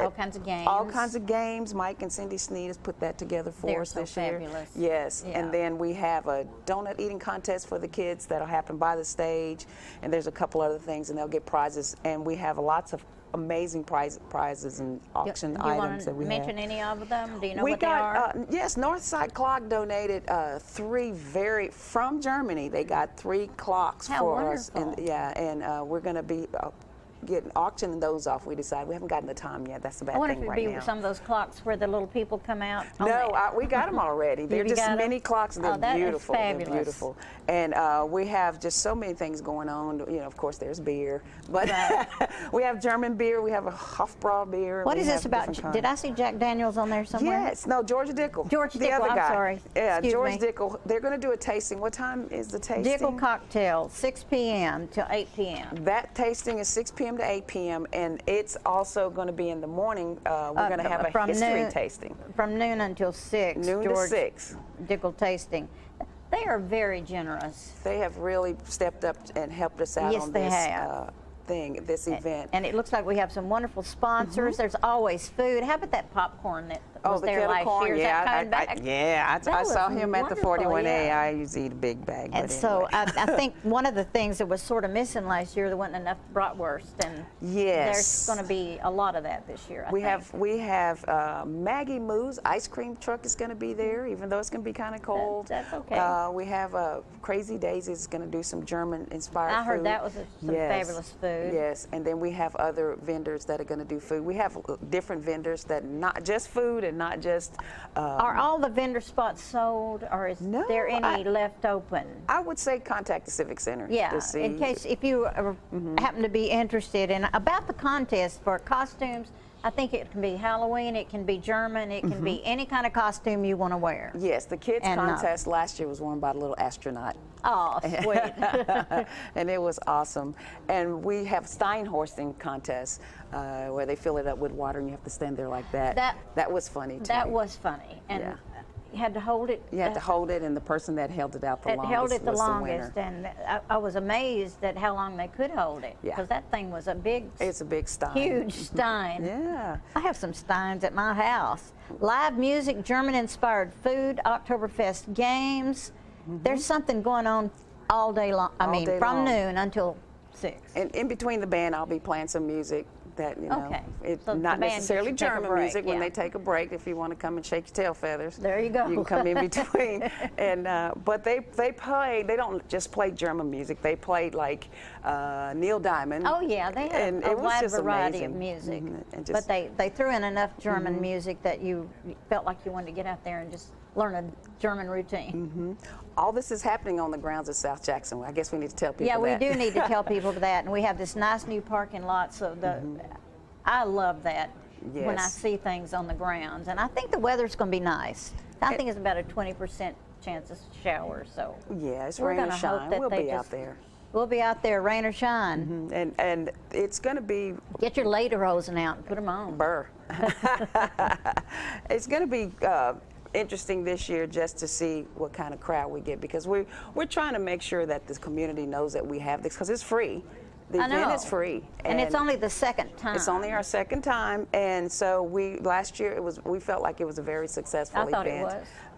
all kinds of games. All kinds of games. Mike and Cindy Sneed has put that together for They're us so this year. fabulous. Yes, Yeah. and then we have a donut eating contest for the kids that'll happen by the stage, and there's a couple other things, and they'll get prizes. And we have lots of amazing prizes and auction Do you want items to that we mention have. any of them? Do you know We what they got, are? yes, Northside Clock donated 3 from Germany. They got 3 clocks How for wonderful. us. And we're going to be auctioning those off. We decided we haven't gotten the time yet. That's the bad I wonder thing if right it'd be now. some of those clocks where the little people come out. No, we got them already. They're You just got 'em? mini clocks, and Oh, they're that is beautiful. They're fabulous. beautiful. And we have just so many things going on. You know, of course, there's beer, but we have German beer. We have a Hofbrau beer. What we is this have about? different Did I kinds. see Jack Daniels on there somewhere? Yes. No, George Dickel. George the Dickel, other I'm guy. sorry. Yeah, Excuse George me. Dickel. They're going to do a tasting. What time is the tasting? Dickel Cocktail, 6 p.m. till 8 p.m. That tasting is 6 p.m. to 8 p.m. and it's also going to be in the morning. We're going to have a from history noon- tasting. From noon until 6. Noon to George 6. Dickel tasting. They are very generous. They have really stepped up and helped us out Yes, on they this have. this event. And it looks like we have some wonderful sponsors. There's always food. How about that popcorn that was the there kettle last corn, year? Is yeah, that coming back? I That saw was him at the wonderful, 41A. yeah. I usually eat a big bag. And but so anyway. I think one of the things that was sort of missing last year, there wasn't enough bratwurst, and Yes. there's going to be a lot of that this year. I think. We have Maggie Moo's ice cream truck is going to be there, even though it's going to be kind of cold. That's okay. We have Crazy Daisy is going to do some German inspired food. I heard that was some fabulous food. Yes, and then we have other vendors that are going to do food. We have different vendors that not just food and not just. Are all the vendor spots sold, or is there any left open? I would say contact the Civic Center. Yeah, to see. in case if you happen to be interested in about the contest for costumes, I think it can be Halloween, it can be German, it can be any kind of costume you want to wear. Yes, the kids And, contest last year was won by the little astronaut. Oh, sweet. And it was awesome. And we have Steinhorsting contests where they fill it up with water and you have to stand there like that. That was funny too. That was funny. And you had to hold it. You had to hold it, and the person that held it out the longest held it the was longest, the winner. and I was amazed at how long they could hold it. Yeah. Because that thing was a big. It's a big stein. Huge stein. Yeah. I have some steins at my house. Live music, German-inspired food, Oktoberfest games. There's something going on all day long. I mean, from noon until 6. And in between the band, I'll be playing some music that, you know, it's So not the band necessarily gets to take a German break, music. When yeah. they take a break, if you want to come and shake your tail feathers, there you go. You can come in between. And but they play. They don't just play German music. They played like Neil Diamond. Oh yeah, they had and a it was wide just variety amazing. of music. And But they threw in enough German music that you felt like you wanted to get out there and just learn a German routine. All this is happening on the grounds of South Jackson. I guess we need to tell people Yeah, we that. do need to tell people that. And we have this nice new parking lot, so I love that when I Yes. see things on the grounds. And I think the weather's going to be nice. I think it's about a 20% chance of showers. So Yeah, it's we're rain or gonna hope shine. that We'll they be out just- there. We'll be out there, rain or shine. And it's going to be... Get your lederhosen out and put them on. Burr. It's going to be interesting this year just to see what kind of crowd we get, because we're trying to make sure that the community knows that we have this, because it's free. The I event know. is free. And it's only the second time. It's only our second time, and so last year we felt like it was a very successful I thought event. it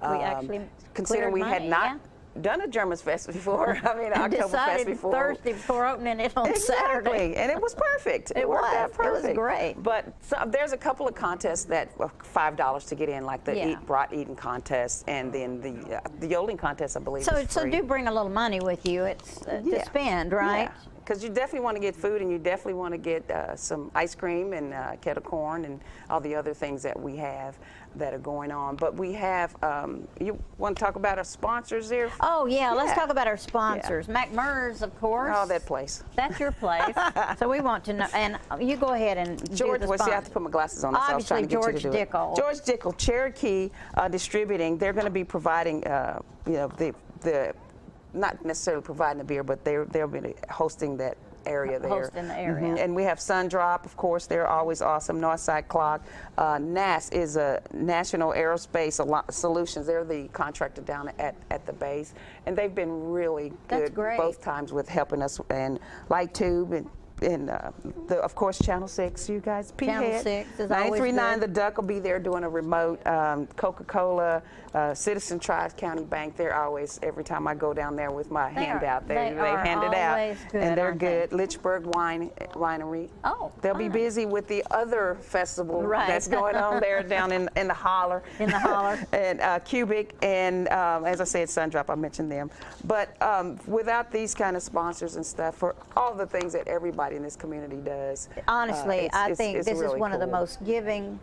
was. We actually considering we cleared had money, not done a German's Fest before. I mean, And Oktoberfest decided before. Thursday before opening it on Saturday. And it was perfect. It worked out was. It was perfect. great. But there's a couple of contests that are $5 to get in, like the Yeah. Brought Eating contest, and then the yodeling contest, I believe. So is free. do bring a little money with you. It's to spend, right? Because you definitely want to get food, and you definitely want to get some ice cream and kettle corn and all the other things that we have that are going on. But we have, you want to talk about our sponsors there? Oh, yeah, let's talk about our sponsors. McMurray's, of course. Oh, that place. That's your place. So we want to know, and you go ahead and George, do the well, see, I have sponsor. to put my glasses on. That's Obviously, I was trying to get George you to do it. Dickel. George Dickel, Cherokee Distributing. They're going to be providing, the not necessarily providing the beer, but they'll be hosting that area there. Hosting the area. And we have Sundrop, of course. They're always awesome. Northside Clock. NAS is a National Aerospace Solutions. They're the contractor down at the base, and they've been really That's good great. both times with helping us, and Light Tube and of course Channel 6, you guys. Channel 6 is always 93.9 good. The Duck will be there doing a remote. Coca-Cola, Citizen Tri-County Bank, they're always, every time I go down there with my handout, they hand it out. always good, and they're aren't they? good. Lynchburg Winery. Oh, They'll be busy with the other festival that's going on there down in the holler. In the holler. And Cubic, and as I said, Sundrop, I mentioned them. But without these kind of sponsors and stuff, for all the things that everybody in this community does. Honestly, I think it's this really is one of the cool. most giving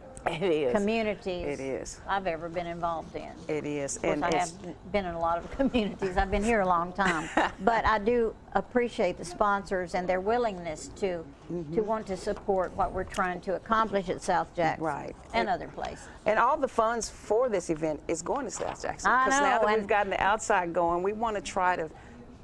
communities It is. I've ever been involved in. It is. Of course, I have been in a lot of communities. I've been here a long time. But I do appreciate the sponsors and their willingness to want to support what we're trying to accomplish at South Jackson and other places. And all the funds for this event is going to South Jackson. I Because know, now that and- we've gotten the outside going, we want to try to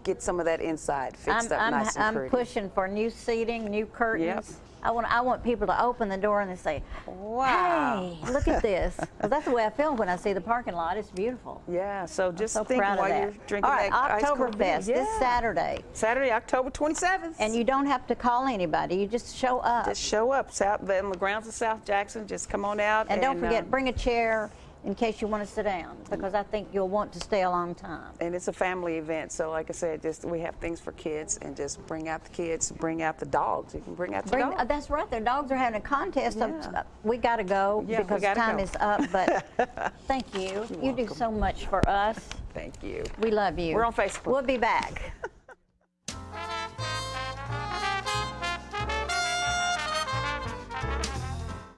get some of that inside fixed up nice and I'm pretty. pushing for new seating, new curtains. Yep. I want people to open the door and they say, Wow. hey, look at this. 'Cause that's the way I feel when I see the parking lot. It's beautiful. Yeah, so just so think proud of while that. you're drinking All right, that ice cold beer. Oktoberfest this Saturday. Saturday, October 27th. And you don't have to call anybody. You just show up. Just show up. On the grounds of South Jackson, just come on out. And don't forget, bring a chair in case you want to sit down, because I think you'll want to stay a long time. And it's a family event, so like I said, we have things for kids, and just bring out the kids, bring out the dogs. You can bring out the dogs. That's right. Their dogs are having a contest. Yeah. We got to go Yeah, we because gotta time go. is up. But thank you. You do so much for us. Thank you. We love you. We're on Facebook. We'll be back.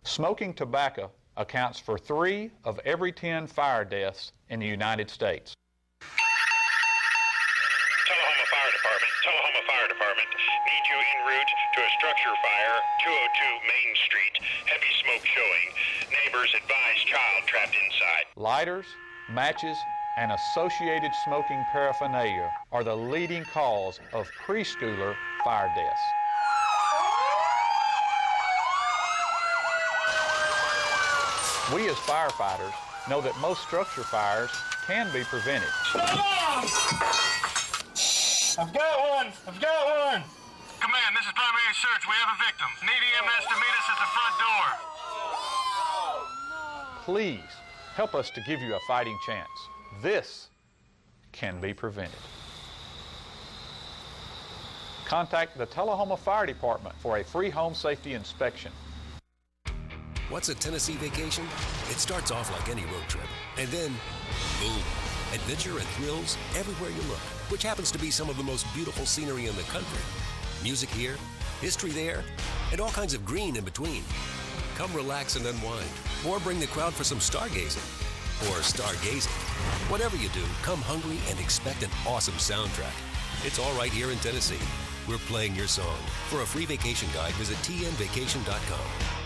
Smoking tobacco accounts for 3 of every 10 fire deaths in the United States. Tullahoma Fire Department needs you en route to a structure fire, 202 Main Street. Heavy smoke showing. Neighbors advise child trapped inside. Lighters, matches, and associated smoking paraphernalia are the leading cause of preschooler fire deaths. We as firefighters know that most structure fires can be prevented. I've got one! I've got one! Command, this is primary search. We have a victim. Need EMS to meet us at the front door. Please help us to give you a fighting chance. This can be prevented. Contact the Tullahoma Fire Department for a free home safety inspection. What's a Tennessee vacation? It starts off like any road trip, and then, boom, adventure and thrills everywhere you look, which happens to be some of the most beautiful scenery in the country. Music here, history there, and all kinds of green in between. Come relax and unwind, or bring the crowd for some stargazing, or stargazing. Whatever you do, come hungry and expect an awesome soundtrack. It's all right here in Tennessee. We're playing your song. For a free vacation guide, visit tnvacation.com.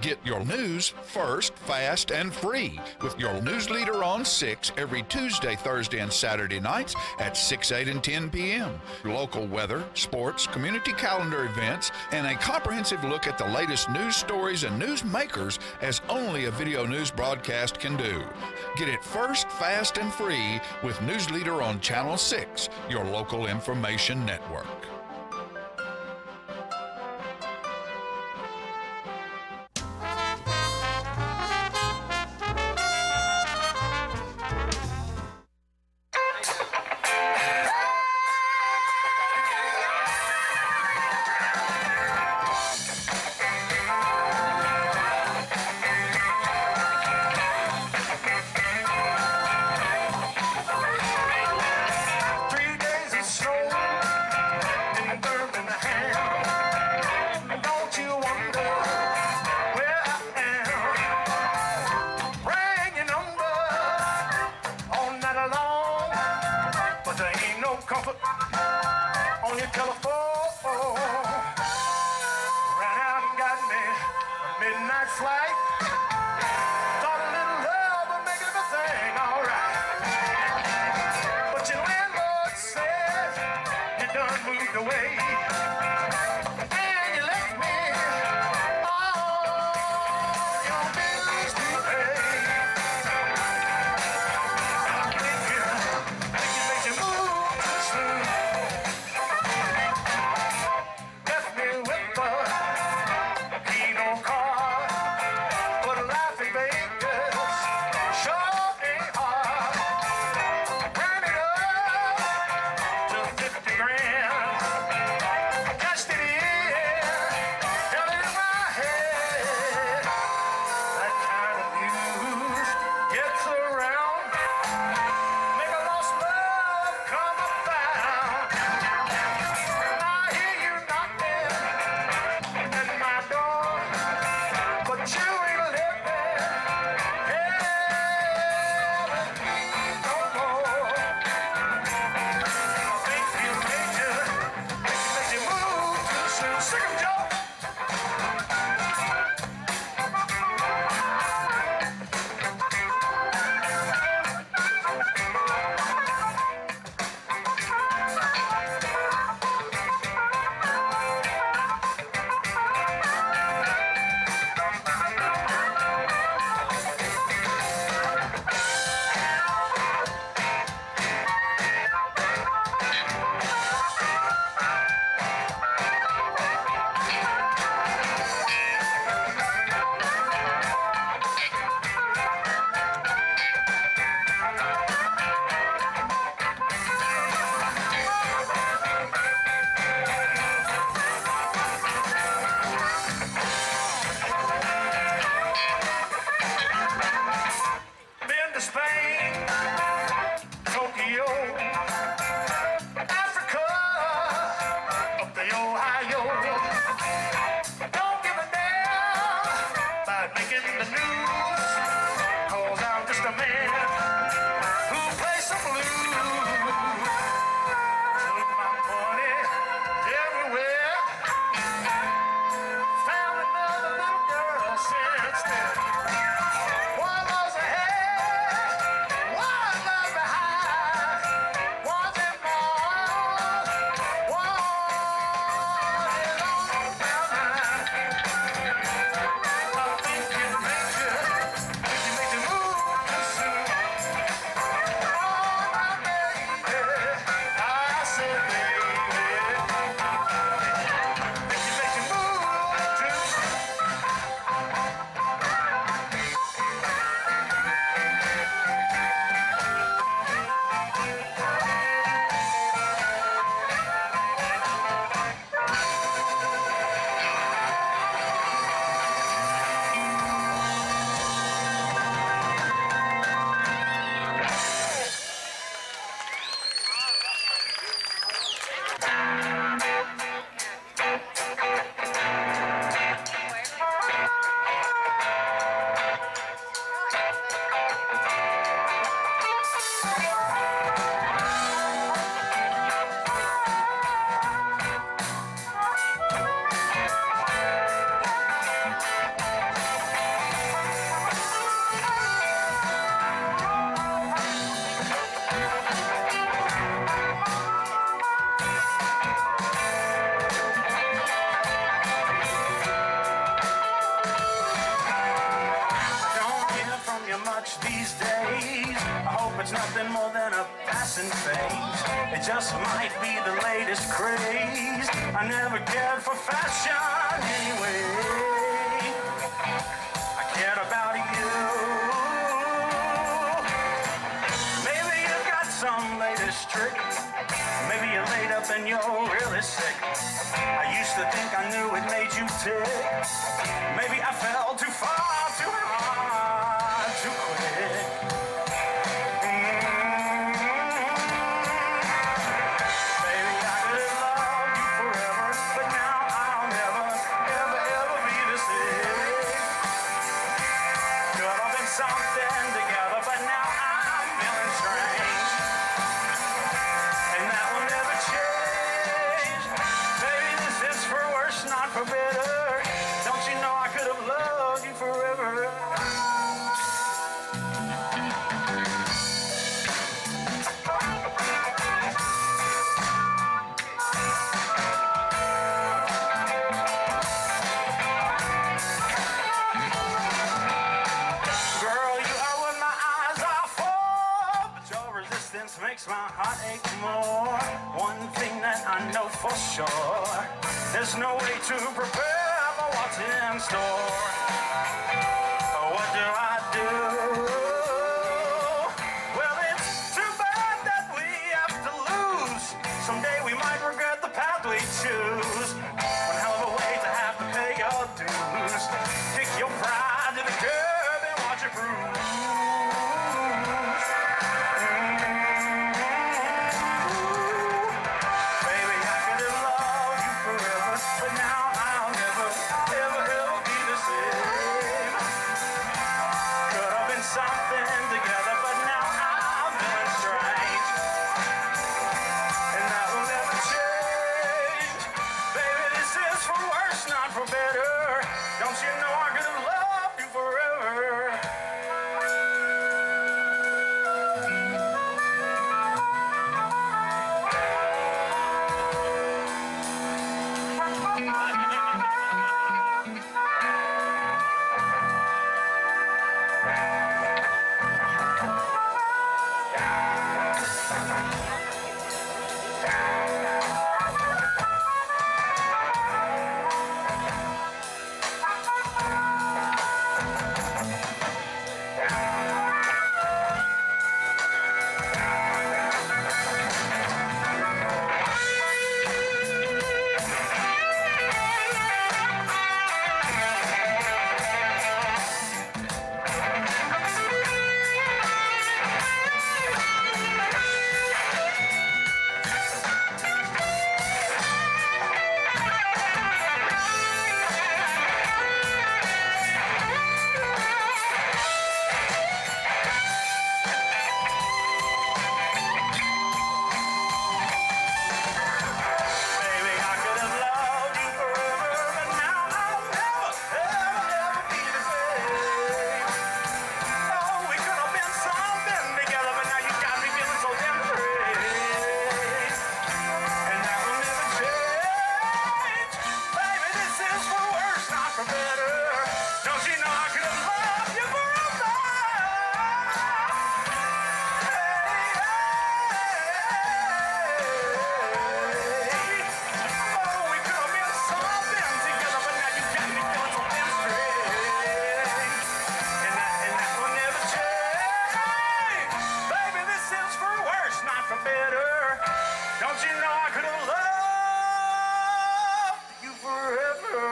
Get your news first, fast, and free with your news leader on 6 every Tuesday, Thursday, and Saturday nights at 6, 8, and 10 p.m. Local weather, sports, community calendar events, and a comprehensive look at the latest news stories and news makers as only a video news broadcast can do. Get it first, fast, and free with News Leader on Channel 6, your local information network. something more than a passing phase. It just might be the latest craze. I never cared for fashion anyway. I cared about you. Maybe you got some latest trick. Maybe you're laid up and you're really sick. I used to think I knew it made you tick. Maybe I fell too far, too hard, too quick. Baby, I could have loved you forever, but now I'll never, ever, ever be the same. Could have been something together, but now I'm feeling strange. And that will never change. Baby, this is for worse, not for better. Don't you know I could have loved you forever? Girl, you are what my eyes are for, but your resistance makes my heart ache more. One thing that I know for sure, there's no way to prepare for what's in store. What do I do? Well, it's too bad that we have to lose. Someday we might regret the path we choose. One hell of a way to have to pay your dues. Kick your pride to the curb and watch it bruise. Baby, I could have loved you forever, but now I'll never, ever, ever be the same. Could have been something together, but now I'm feeling strange. And that will never change. Baby, this is for worse, not for better. Don't you know I could have loved you forever? Baby, I could have loved you forever, but now I'll never, ever, ever be the same. Oh, we could have been something together, but now you got me feeling so damn great. And that will never change. Baby, this is for worse, not for better. Don't you know I could have loved you forever? Oh, we could have been something together, but now you got me feeling so damn straight. And that will never change. Baby, this is for worse, not for better. Don't you know I could have loved you forever?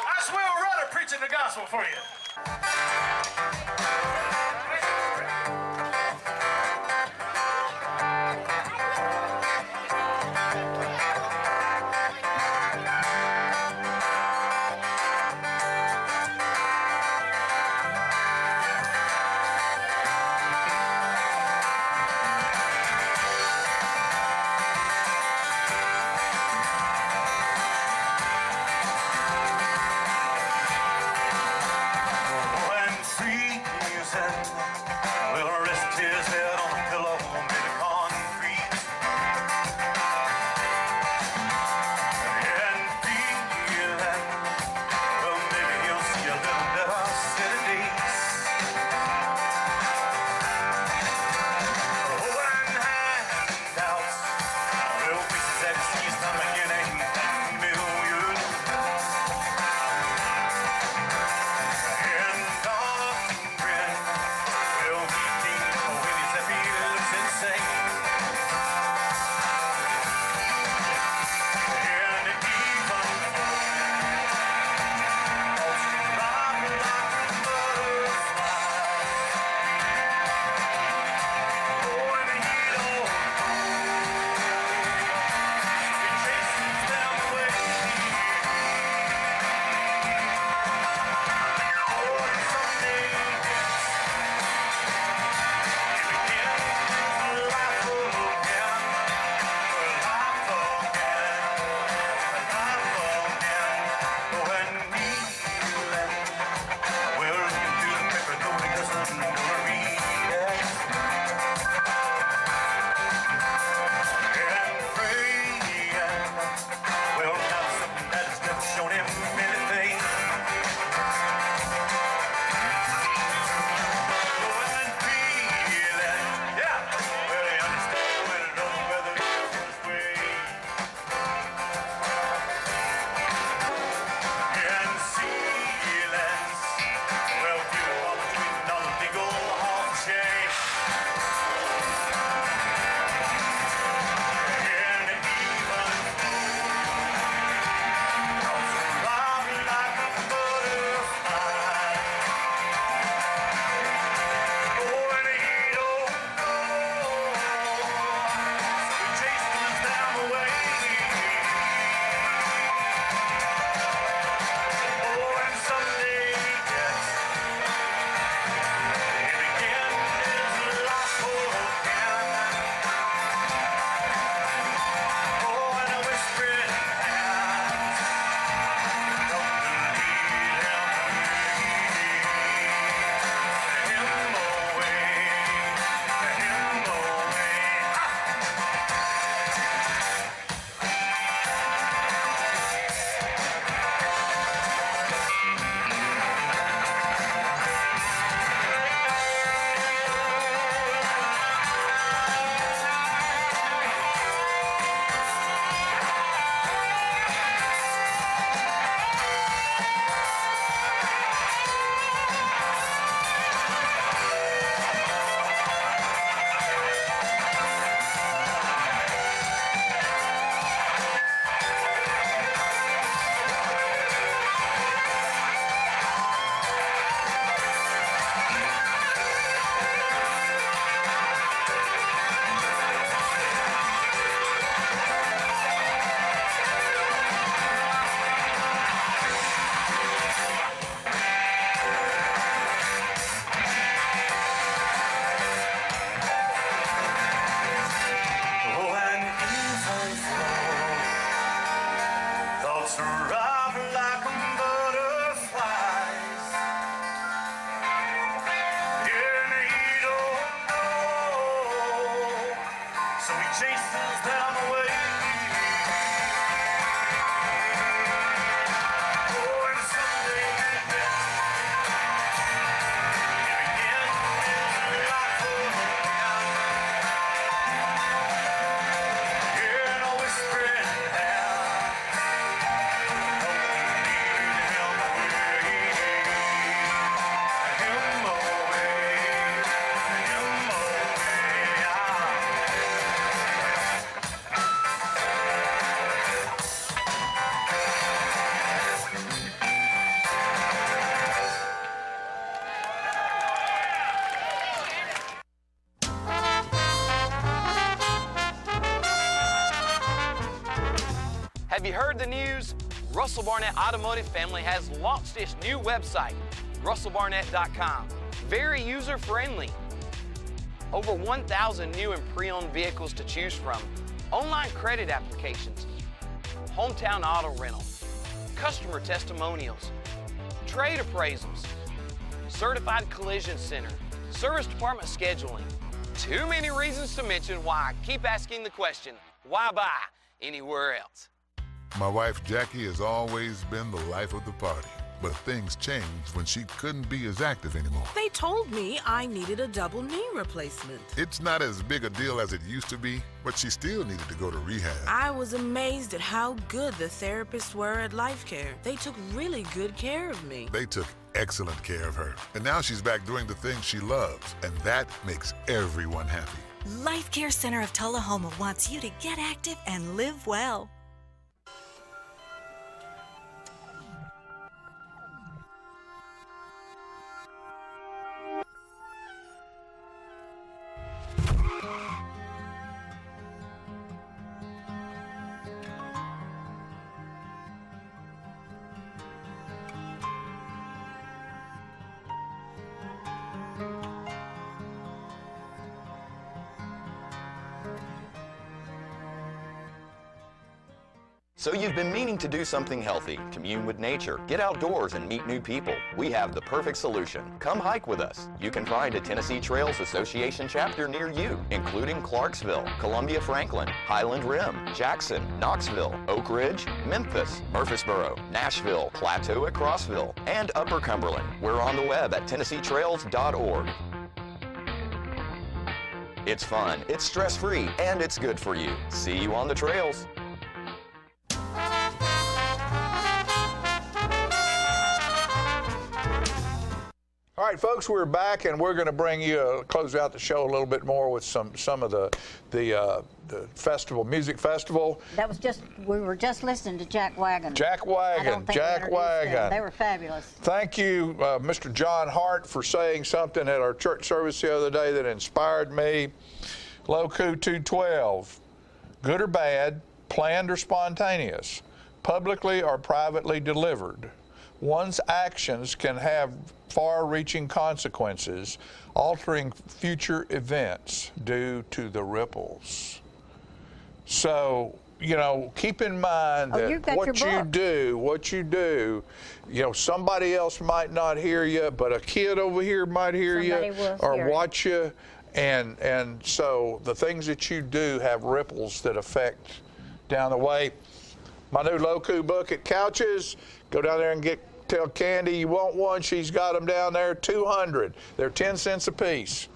That's Will Rudder preaching the gospel for you. When free walls are up like butterflies. Yeah, and he don't know, so he chases them away. Oh, and someday he begins his life again. Yeah, and a whispering Have you heard the news? Russell Barnett Automotive Family has launched its new website, russellbarnett.com. Very user-friendly. Over 1,000 new and pre-owned vehicles to choose from, online credit applications, hometown auto rental, customer testimonials, trade appraisals, certified collision center, service department scheduling. Too many reasons to mention why I keep asking the question, why buy anywhere else? My wife Jackie has always been the life of the party, but things changed when she couldn't be as active anymore. They told me I needed a double knee replacement. It's not as big a deal as it used to be, but she still needed to go to rehab. I was amazed at how good the therapists were at Life Care. They took really good care of me. They took excellent care of her, and now she's back doing the things she loves, and that makes everyone happy. Life Care Center of Tullahoma wants you to get active and live well. So you've been meaning to do something healthy, commune with nature, get outdoors and meet new people. We have the perfect solution. Come hike with us. You can find a Tennessee Trails Association chapter near you, including Clarksville, Columbia Franklin, Highland Rim, Jackson, Knoxville, Oak Ridge, Memphis, Murfreesboro, Nashville, Plateau at Crossville, and Upper Cumberland. We're on the web at TennesseeTrails.org. It's fun, it's stress-free, and it's good for you. See you on the trails. All right, folks, we're back, and we're going to bring you close out the show a little bit more with some of the festival, music festival. That was just, we were just listening to Jack Wagon. Jack Wagon, Jack Wagon. They were fabulous. Thank you, Mr. John Hart, for saying something at our church service the other day that inspired me. Loku 212, good or bad, planned or spontaneous, publicly or privately delivered. One's actions can have far-reaching consequences, altering future events due to the ripples. So, you know, keep in mind that what you do, you know, somebody else might not hear you, but a kid over here might hear you or watch you. And so the things that you do have ripples that affect down the way. My new Loku book at Couches, go down there and tell Candy you want one. She's got them down there, 200. They're 10 cents a piece.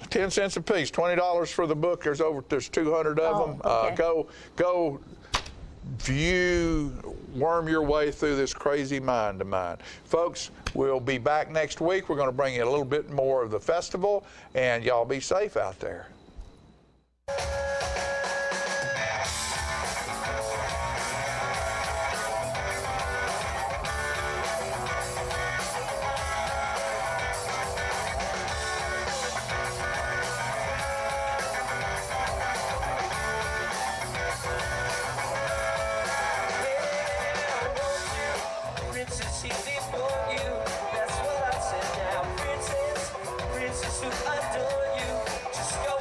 10 cents a piece, $20 for the book. There's 200 of them. Okay. Go worm your way through this crazy mind of mine. Folks, we'll be back next week. We're going to bring you a little bit more of the festival, and y'all be safe out there. Princess, who adore you, just go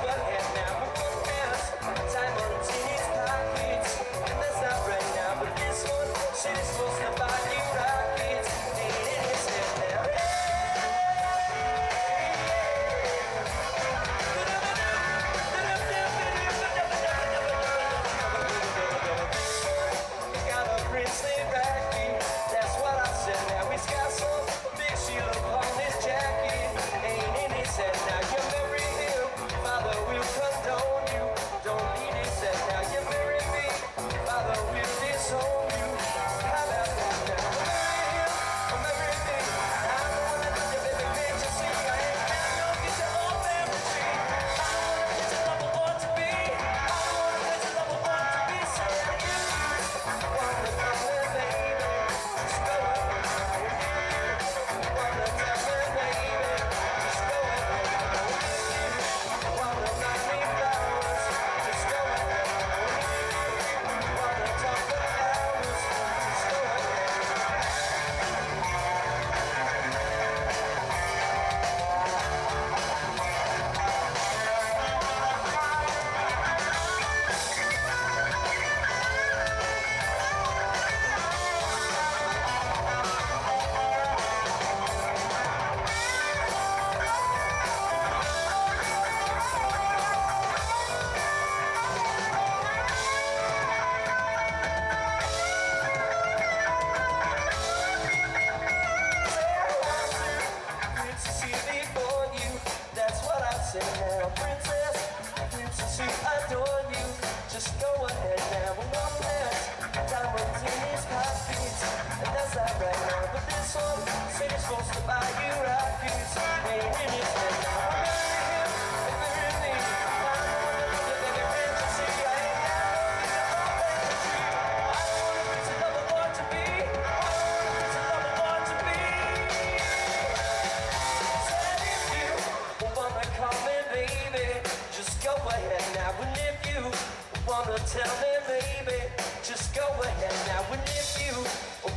son said he's supposed to buy you right. He's laying in his bed now. I'm burying him, and burying me. I don't want to look at every branch I see. I ain't got no reason for a paper tree. I don't want a piece of love I want to be. I don't want a piece of love I want to be. Said if you wanna call me baby, just go ahead now. And if you wanna tell me maybe, just go ahead now. And if you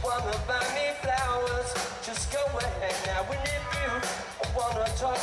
wanna buy me flowers, just go ahead now. And if you wanna talk